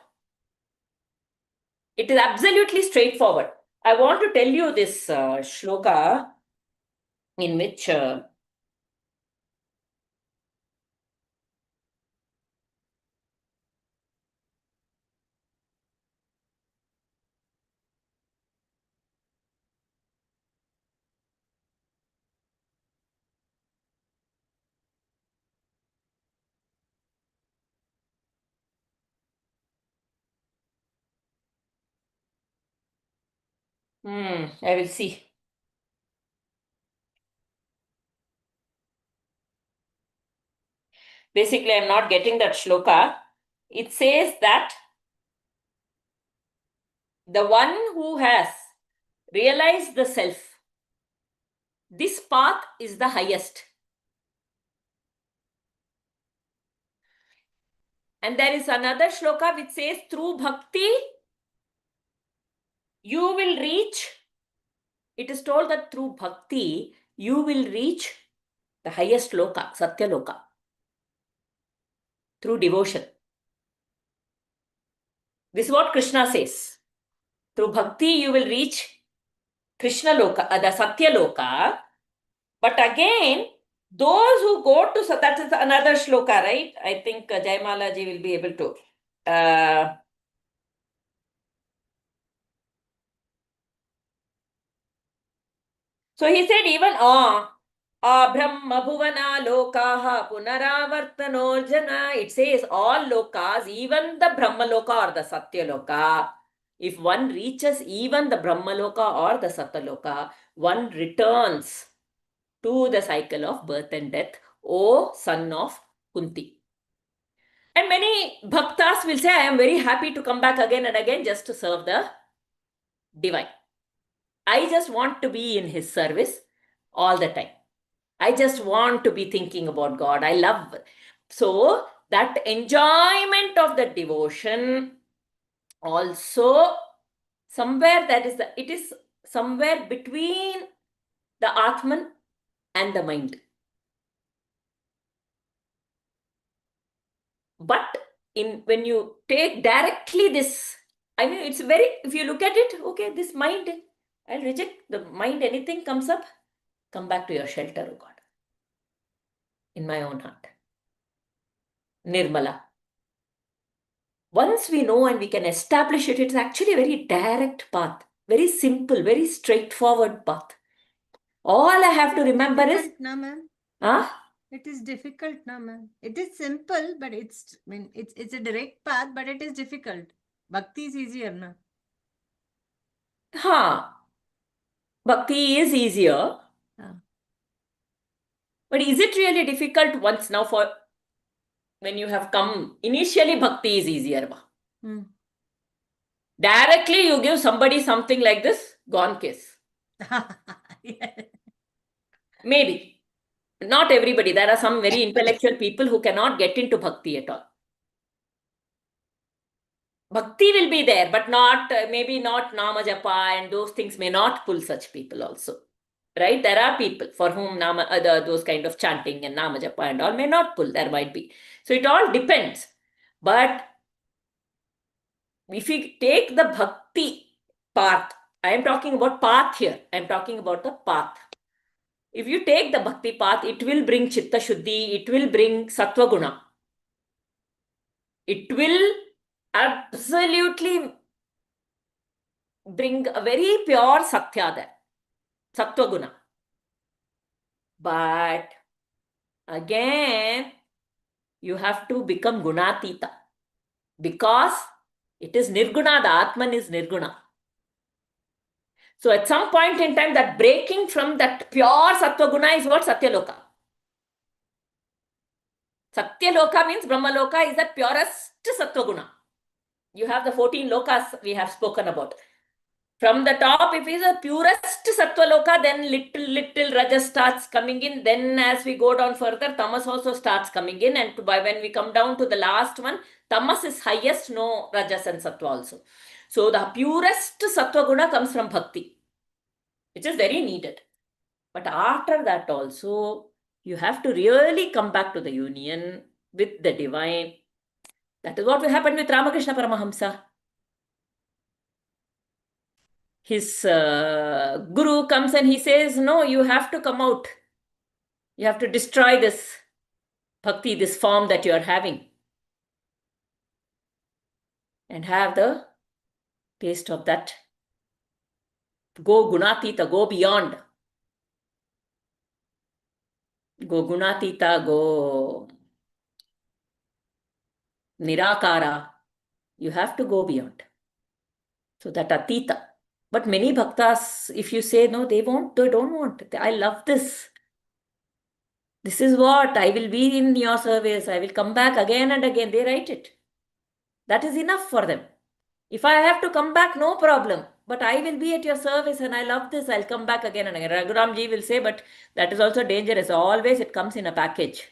It is absolutely straightforward. I want to tell you this shloka in which I will see. Basically, I'm not getting that shloka. It says that the one who has realized the self, this path is the highest. And there is another shloka which says, through bhakti, you will reach, it is told that through bhakti, you will reach the highest loka, Satya Loka, through devotion. This is what Krishna says. Through bhakti, you will reach Krishna Loka, the Satya Loka. But again, those who go to, that is another shloka, right? I think Jaimala ji will be able to. So he said, even Brahma Bhuvana Lokaha Punaravartanorjana. It says all lokas, even the Brahma Loka or the Satya Loka. If one reaches even the Brahma Loka or the Satya Loka, one returns to the cycle of birth and death, O son of Kunti. And many bhaktas will say, I am very happy to come back again and again just to serve the divine. I just want to be in his service all the time. I just want to be thinking about God. I love. So that enjoyment of the devotion also somewhere it is somewhere between the Atman and the mind. But when you take directly this, I mean, it's very, if you look at it, okay, this mind, I'll reject the mind, anything comes up, come back to your shelter, oh God, in my own heart. Nirmala. Once we know and we can establish it, it's actually a very direct path, very simple, very straightforward path. All I have to remember is, No, ma'am. huh? It is difficult, no, ma'am. It is simple, but it's a direct path, but it is difficult. Bhakti is easier, no? Bhakti is easier. But is it really difficult once now for when you have come? Initially, bhakti is easier. Directly, you give somebody something like this, gone case. Yeah. Maybe. Not everybody. There are some very intellectual people who cannot get into bhakti at all. Bhakti will be there, but not, maybe not Nama Japa, and those things may not pull such people also. Right? There are people for whom those kind of chanting and Nama Japa and all may not pull. There might be. So it all depends. But if we take the bhakti path, I am talking about path here. I am talking about the path. If you take the bhakti path, it will bring chitta shuddhi, it will bring sattva guna. It will absolutely bring a very pure satya there, sattva guna. But again, you have to become gunatita, because it is nirguna, the Atman is nirguna. So at some point in time, that breaking from that pure sattva guna is what Satyaloka. Satyaloka means Brahmaloka is the purest sattva guna. You have the 14 lokas we have spoken about. From the top, if it is a purest sattva loka, then little rajas starts coming in. Then as we go down further, tamas also starts coming in. And when we come down to the last one, tamas is highest, no rajas and sattva also. So the purest sattva guna comes from bhakti, which is very needed. But after that also, you have to really come back to the union with the divine. That is what will happen with Ramakrishna Paramahamsa. His guru comes and he says, no, you have to come out. You have to destroy this bhakti, this form that you are having, and have the taste of that. Go gunatita, go beyond. Go gunatita, go nirakara. You have to go beyond. So that atita. But many bhaktas, if you say no, they don't want. I love this. This is what I will be in your service. I will come back again and again. They write it. That is enough for them. If I have to come back, no problem. But I will be at your service and I love this. I'll come back again and again. Raghuramji will say, but that is also dangerous. Always it comes in a package.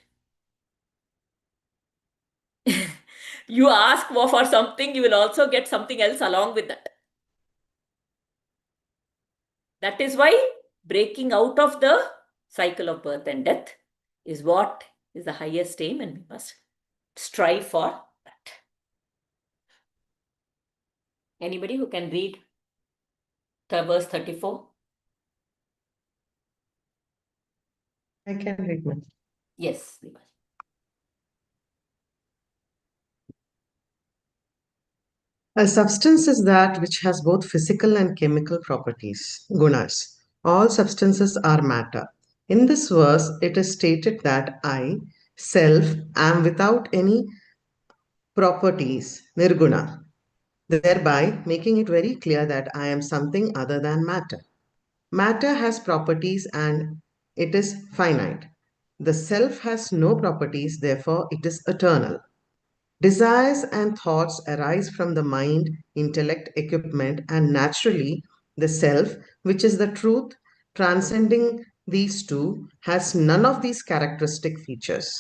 You ask for something, you will also get something else along with that. That is why breaking out of the cycle of birth and death is what is the highest aim, and we must strive for that. Anybody who can read verse 34? I can read one. Yes, Deepa. A substance is that which has both physical and chemical properties, gunas. All substances are matter. In this verse, it is stated that I, self, am without any properties, nirguna, thereby making it very clear that I am something other than matter. Matter has properties and it is finite. The self has no properties, therefore it is eternal. Desires and thoughts arise from the mind, intellect, equipment, and naturally, the self, which is the truth, transcending these two, has none of these characteristic features.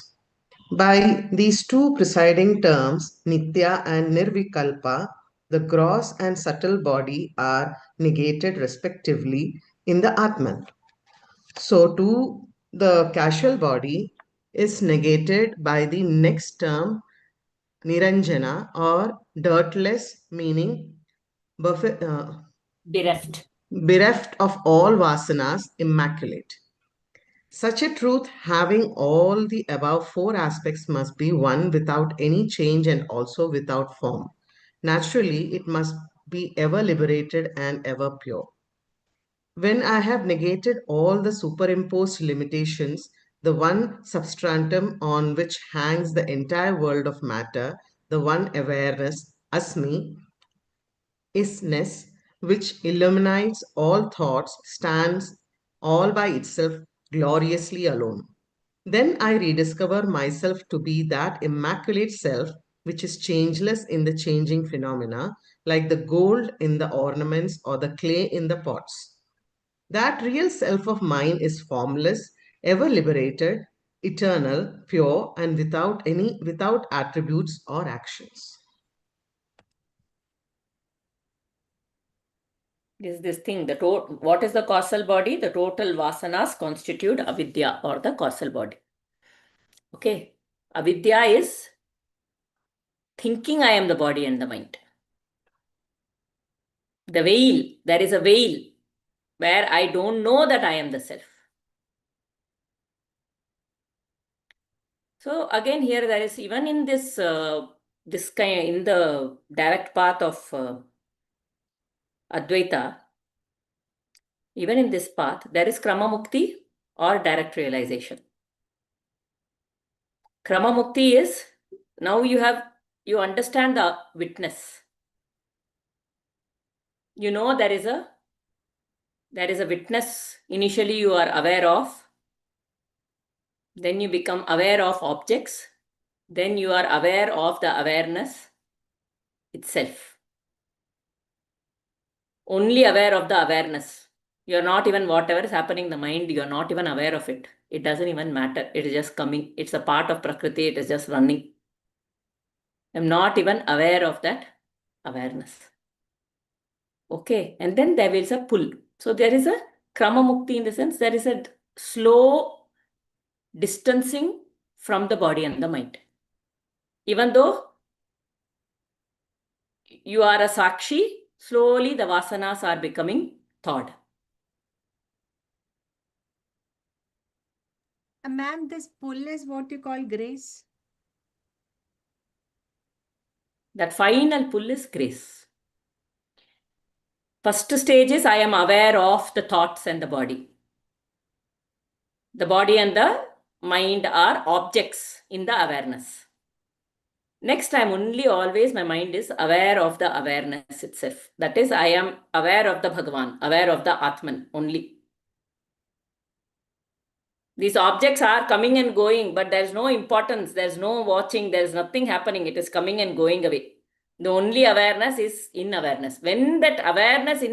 By these two presiding terms, Nitya and Nirvikalpa, the gross and subtle body are negated respectively in the Atman. So, to the casual body is negated by the next term Niranjana or dirtless, meaning Bereft. bereft of all vasanas, immaculate. Such a truth having all the above four aspects must be one without any change and also without form. Naturally, it must be ever liberated and ever pure. When I have negated all the superimposed limitations, the one substratum on which hangs the entire world of matter, the one awareness, Asmi, isness, which illuminates all thoughts, stands all by itself gloriously alone. Then I rediscover myself to be that immaculate self which is changeless in the changing phenomena, like the gold in the ornaments or the clay in the pots. That real self of mine is formless, ever liberated, eternal, pure, and without attributes or actions. is this thing. What is the causal body? The total vasanas constitute avidya, or the causal body. Okay. Avidya is thinking I am the body and the mind. The veil, there is a veil where I don't know that I am the self. So again, here there is, even in this in the direct path of Advaita, even in this path, there is Krama Mukti or direct realization. Krama Mukti is, now you understand the witness. You know there is a witness. Initially you are aware of, then you become aware of objects, then you are aware of the awareness itself. Only aware of the awareness. You're not even, whatever is happening in the mind, you're not even aware of it. It doesn't even matter. It is just coming. It's a part of Prakriti. It is just running. I'm not even aware of that awareness. Okay. And then there is a pull. So there is a Krama Mukti, in the sense there is a slow distancing from the body and the mind. Even though you are a Sakshi, slowly the vasanas are becoming thawed. Ma'am, this pull is what you call grace. That final pull is grace. First stage is I am aware of the thoughts and the body. The body and the mind are objects in the awareness. Next time, only always my mind is aware of the awareness itself. That is, I am aware of the Bhagavan, aware of the Atman only. These objects are coming and going, but there's no importance, there's no watching, there's nothing happening. It is coming and going away. The only awareness is in awareness. When that awareness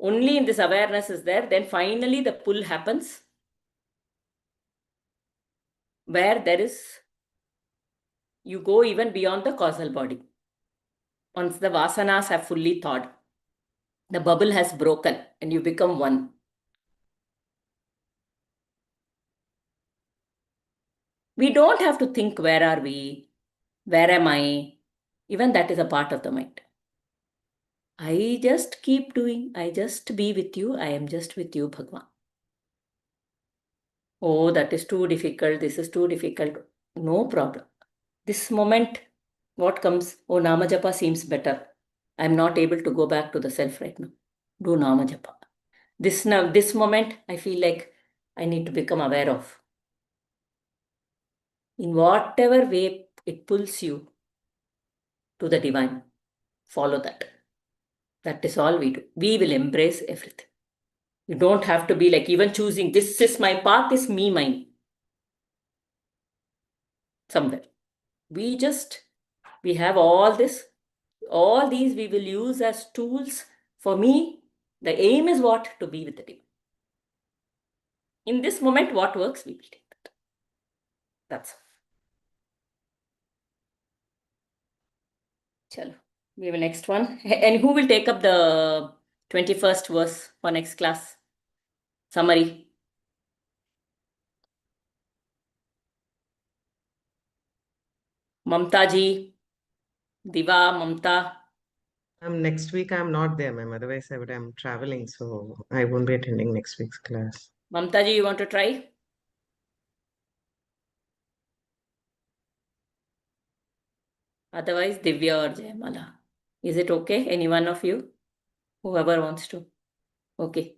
only in this awareness is there, then finally the pull happens, where there is, you go even beyond the causal body. Once the vasanas have fully thawed, the bubble has broken and you become one. We don't have to think, where are we? Where am I? Even that is a part of the mind. I just keep doing. I just be with you. I am just with you, Bhagwan. Oh, that is too difficult. This is too difficult. No problem. This moment, what comes? Oh, Nama Japa seems better. I'm not able to go back to the self right now. Do Nama Japa. This moment, I feel like I need to become aware of. In whatever way it pulls you to the divine, follow that. That is all we do. We will embrace everything. You don't have to be like even choosing, this is my path, is me, mine. Somewhere. We have all this. All these we will use as tools. For me, the aim is what? To be with the divine. In this moment, what works, we will take that. That's all. Chalo. We have a next one. And who will take up the 21st verse for next class? Summary. Mamta ji, Diva, Mamta. Next week I'm not there, ma'am. Otherwise, I'm traveling, so I won't be attending next week's class. Mamta ji, you want to try? Otherwise, Divya or Jayamala. Is it okay? Any one of you? Whoever wants to. Okay.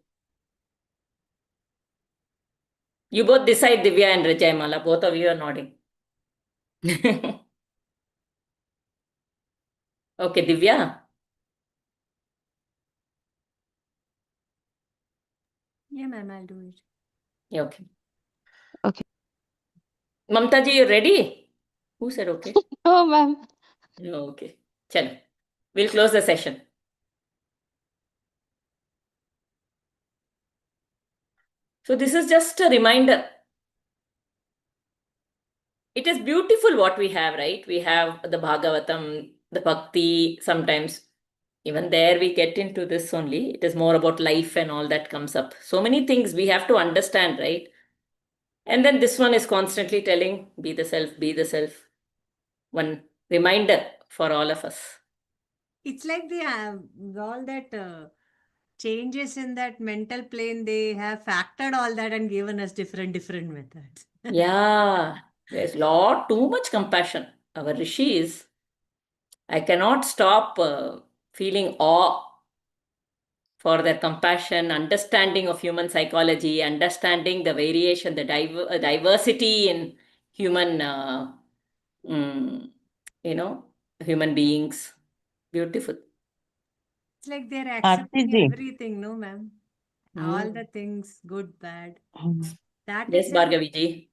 You both decide, Divya and Jayamala. Both of you are nodding. Okay, Divya. Yeah, ma'am, I'll do it. Yeah, okay. Okay. Mamta ji, you ready? Who said okay? Oh, ma'am. No, okay. Chalo. We'll close the session. So this is just a reminder. It is beautiful what we have, right? We have the Bhagavatam, the Bhakti, sometimes Even there we get into this only. It is more about life and all that comes up. So many things we have to understand, right? And then this one is constantly telling, be the self, be the self. One reminder for all of us. It's like they have all that changes in that mental plane. They have factored all that and given us different methods. Yeah, there's too much compassion. Our rishis, I cannot stop feeling awe for their compassion, understanding of human psychology, understanding the variation, the diversity in human, mm, human beings. Beautiful. It's like they're Aarti accepting ji. everything, no, ma'am? All the things, good, bad. That Yes, itself. Bhargavi ji.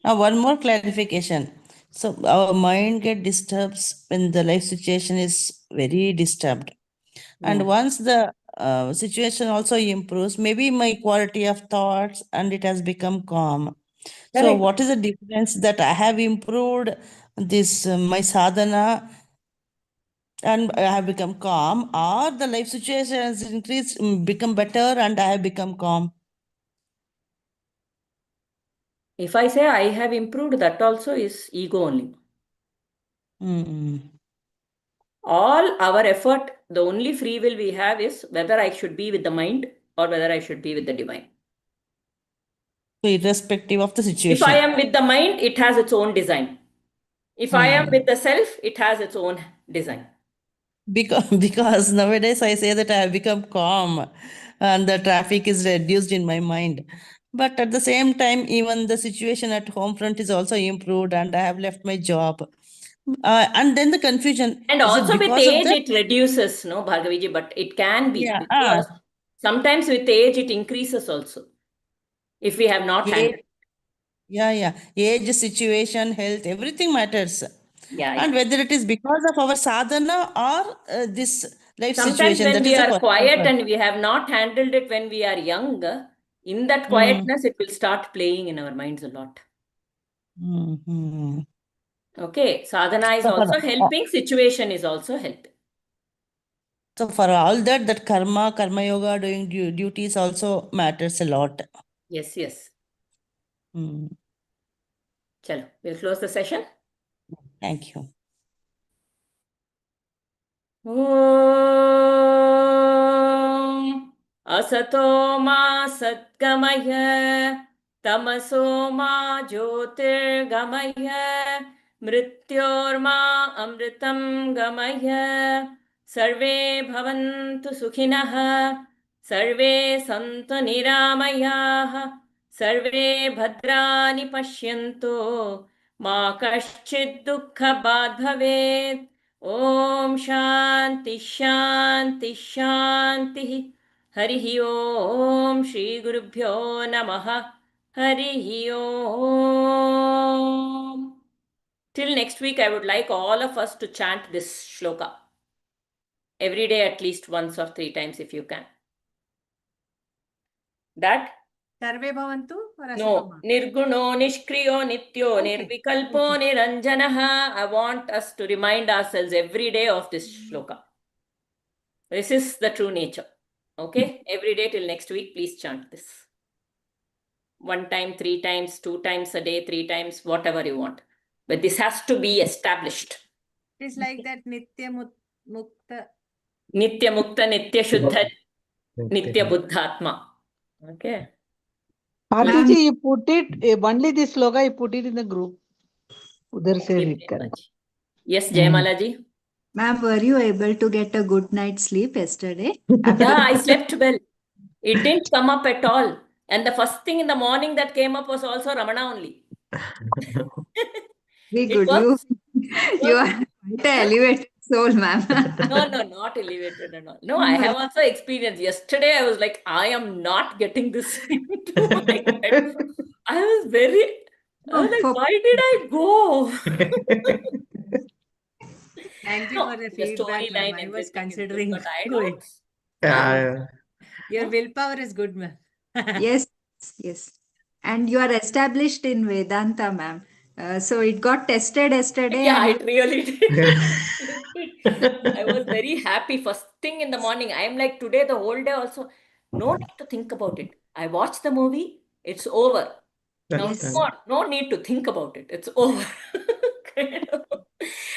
One more clarification. So our mind get disturbs when the life situation is very disturbed. And once the situation also improves, maybe my quality of thoughts and it has become calm. So Correct. what is the difference that I have improved this my sadhana and I have become calm, or the life situation has increased, become better and I have become calm? If I say I have improved, that also is ego only. All our effort, the only free will we have is whether I should be with the mind or whether I should be with the divine. So irrespective of the If situation. I am with the mind, it has its own design. If I am with the self, it has its own design. Because nowadays I say that I have become calm and the traffic is reduced in my mind. But at the same time, even the situation at home front is also improved and I have left my job. And then the confusion. And Is it also with because of age, that? it reduces, no, Bhargaviji, but it can be Yeah. because sometimes with age, it increases also if we have not Age, handled. yeah. Age, situation, health, everything matters. Yeah, And yeah. whether it is because of our sadhana or this life Sometimes situation, when that we is a are personal quiet choice. and we have not handled it when we are young, in that quietness, it will start playing in our minds a lot. Okay, sadhana is So also helping, situation is also helping. So for all that, that karma yoga, doing duties also matters a lot. Yes, yes. Mm. Chalo, we'll close the session. Thank you. Om Asato ma satgamaya tamaso ma jyotirgamaya mrityorma amritam gamaya sarve bhavantu sukhinah sarve santu niramayah sarve bhadrani pashyanto ma kaschid dukkha bad bhavet. Om Shanti Shanti Shanti. Harihi Om Shri Gurubhyo Namaha. Harihi Om. Till next week, I would like all of us to chant this shloka every day at least once or 3 times if you can. That? Sarve bhavantu or No, asatoma? Nirguno, Nishkriyo, Nityo, Okay. Nirvikalpo, Niranjanaha. I want us to remind ourselves every day of this shloka. This is the true nature. Okay? Every day till next week, please chant this. 1 time, 3 times, 2 times a day, 3 times, whatever you want. But this has to be established. It is like that Nitya Mukta. Nitya Mukta, Nitya Shuddha, Nitya Buddha Atma. Okay? Aarti ji, you put it, only this sloga, you put it in the group. Udhar se read karna. Yes, Jayamala ji. Ma'am, were you able to get a good night's sleep yesterday? Yeah, I slept well. It didn't come up at all. And the first thing in the morning that came up was also Ramana only. Very It good. was. You are quite an elevated soul, ma'am. No, not elevated and all. No, I have also experienced. Yesterday, I was like, I am not getting this into my head. I was like, For why did I go? Thank you No, for the the feedback, ma'am. storyline, I was everything is good, considering but I going. don't. Yeah. Your willpower is good, ma'am. yes, yes. And you are established in Vedanta, ma'am. So it got tested yesterday. Yeah, and it really did. I was very happy first thing in the morning. I am like today the whole day also. No need to think about it. I watched the movie. It's over. Now That's Yes. done. no need to think about it. It's over. Kind of.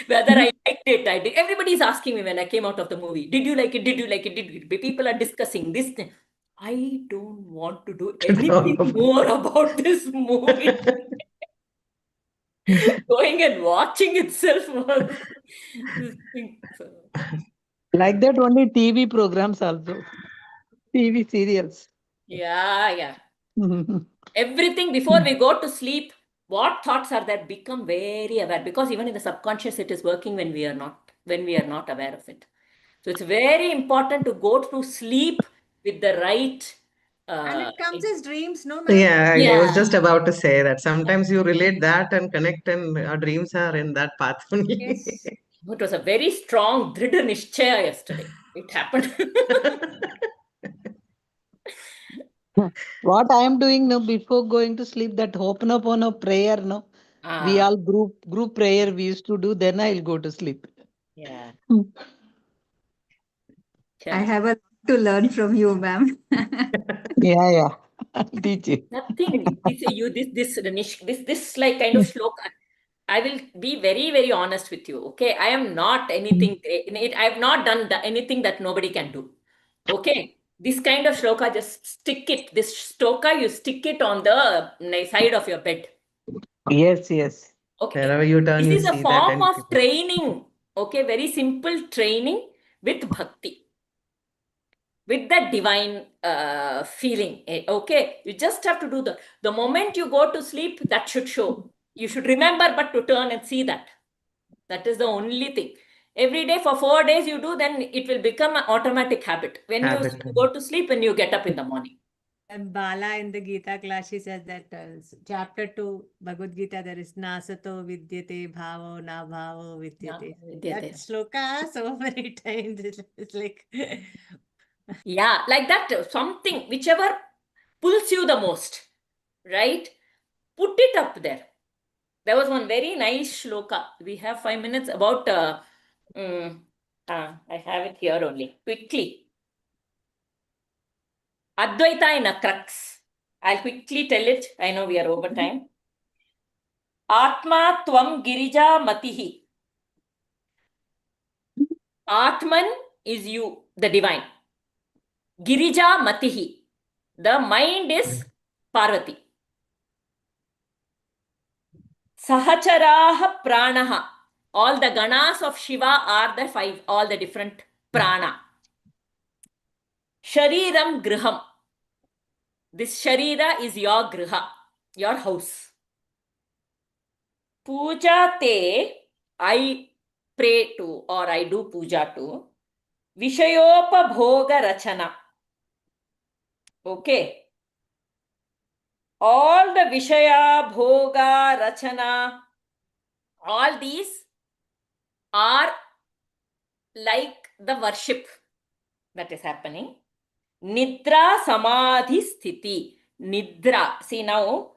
Whether I liked it, I did. Everybody's asking me when I came out of the movie, did you like it? Did you like it? Did you? People are discussing this thing. I don't want to do anything more about this movie. Going and watching itself was this thing. So, Like that only TV programs also, TV serials. yeah. Everything before we go to sleep, what thoughts are there? Become very aware, because even in the subconscious, it is working when we are not aware of it. So it's very important to go to sleep with the right. And Uh, it comes as dreams, no, ma'am? Yeah, I was yeah, just about to say that sometimes you relate that and connect, and our dreams are in that path only. Yes. it was a very strong Dhrida Nishchaya yesterday. It happened. What I am doing now before going to sleep, that Ho'oponopono prayer, no, we Ah, all group prayer we used to do. Then I'll go to sleep. yeah. I Chalo. have a lot to learn from you, ma'am. Yeah. I'll teach you. Nothing. This like kind of shloka. I will be very, very honest with you. Okay, I am not anything. I have not done anything that nobody can do. Okay, this kind of shloka, just stick it. This shloka, you stick it on the side of your bed. Yes. Okay, Wherever you turn, this you is a see that, form and of people. training. Okay, very simple training with bhakti, with that divine feeling. Okay, you just have to do the moment you go to sleep, that should show. You should remember, but to turn and see that. That is the only thing. Every day for 4 days you do, then it will become an automatic habit. When you Habit. go to sleep, when you get up in the morning. And Bala in the Gita class, she says that chapter 2, Bhagavad Gita, there is Nasato Vidyate Bhavo Na Bhavo Vidyate. That shloka so many times. It's like, Yeah, like that, something, whichever pulls you the most, right? Put it up there. There was one very nice shloka. We have 5 minutes about, I have it here only, quickly. Advaita in a crux. I'll quickly tell it. I know we are over time. Atma tvam girija matihi. Atman is you, the divine. Girija matihi. The mind is Parvati. Sahacharaha pranaha. All the ganas of Shiva are the 5, all the different prana. Shariram griham. This sharira is your griha, your house. Puja te, I pray to or I do puja to. Vishayopabhoga rachana. Okay. All the Vishaya, Bhoga, Rachana, all these are like the worship that is happening. Nidra Samadhi Sthiti. Nidra. See now,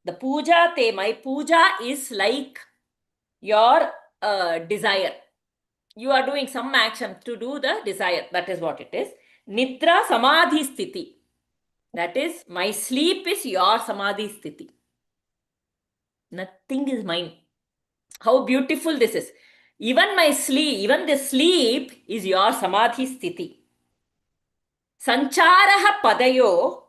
the puja te, my puja is like your desire. You are doing some action to do the desire. That is what it is. Nidra Samadhi Sthiti. That is, my sleep is your Samadhi Sthiti. Nothing is mine. How beautiful this is. Even my sleep, even the sleep is your Samadhi Sthiti. Sancharaha Padayo.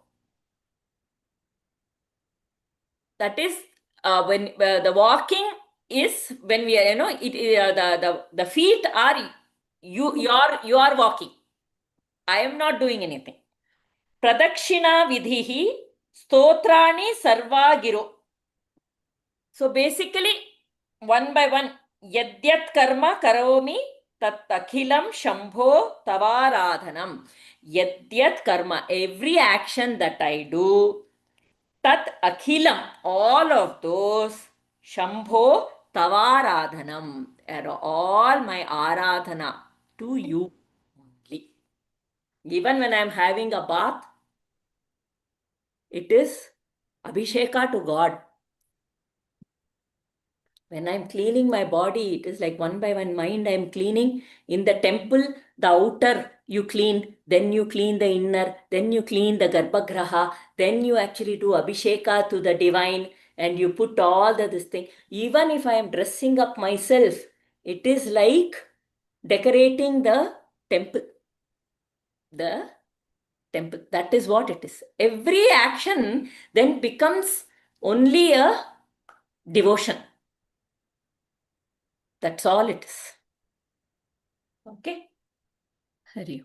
That is when the walking is when we are, the feet are you are walking. I am not doing anything. Pradakshina vidhihi stotrani sarva giro. So basically, one by one, yadyat karma karomi tat akhilam shambho tavaradhanam. Yadyat karma, every action that I do, tat akhilam, all of those, shambho tavaradhanam, are all my aradhana to you only. Even when I am having a bath, it is abhisheka to God. When I'm cleaning my body, it is like one by one mind I'm cleaning. In the temple, the outer you clean, then you clean the inner, then you clean the Garbhagraha, then you actually do Abhisheka to the divine, and you put all this thing. Even if I am dressing up myself, it is like decorating the temple. The temple. That is what it is. Every action then becomes only a devotion. That's all it is. Okay? Hari.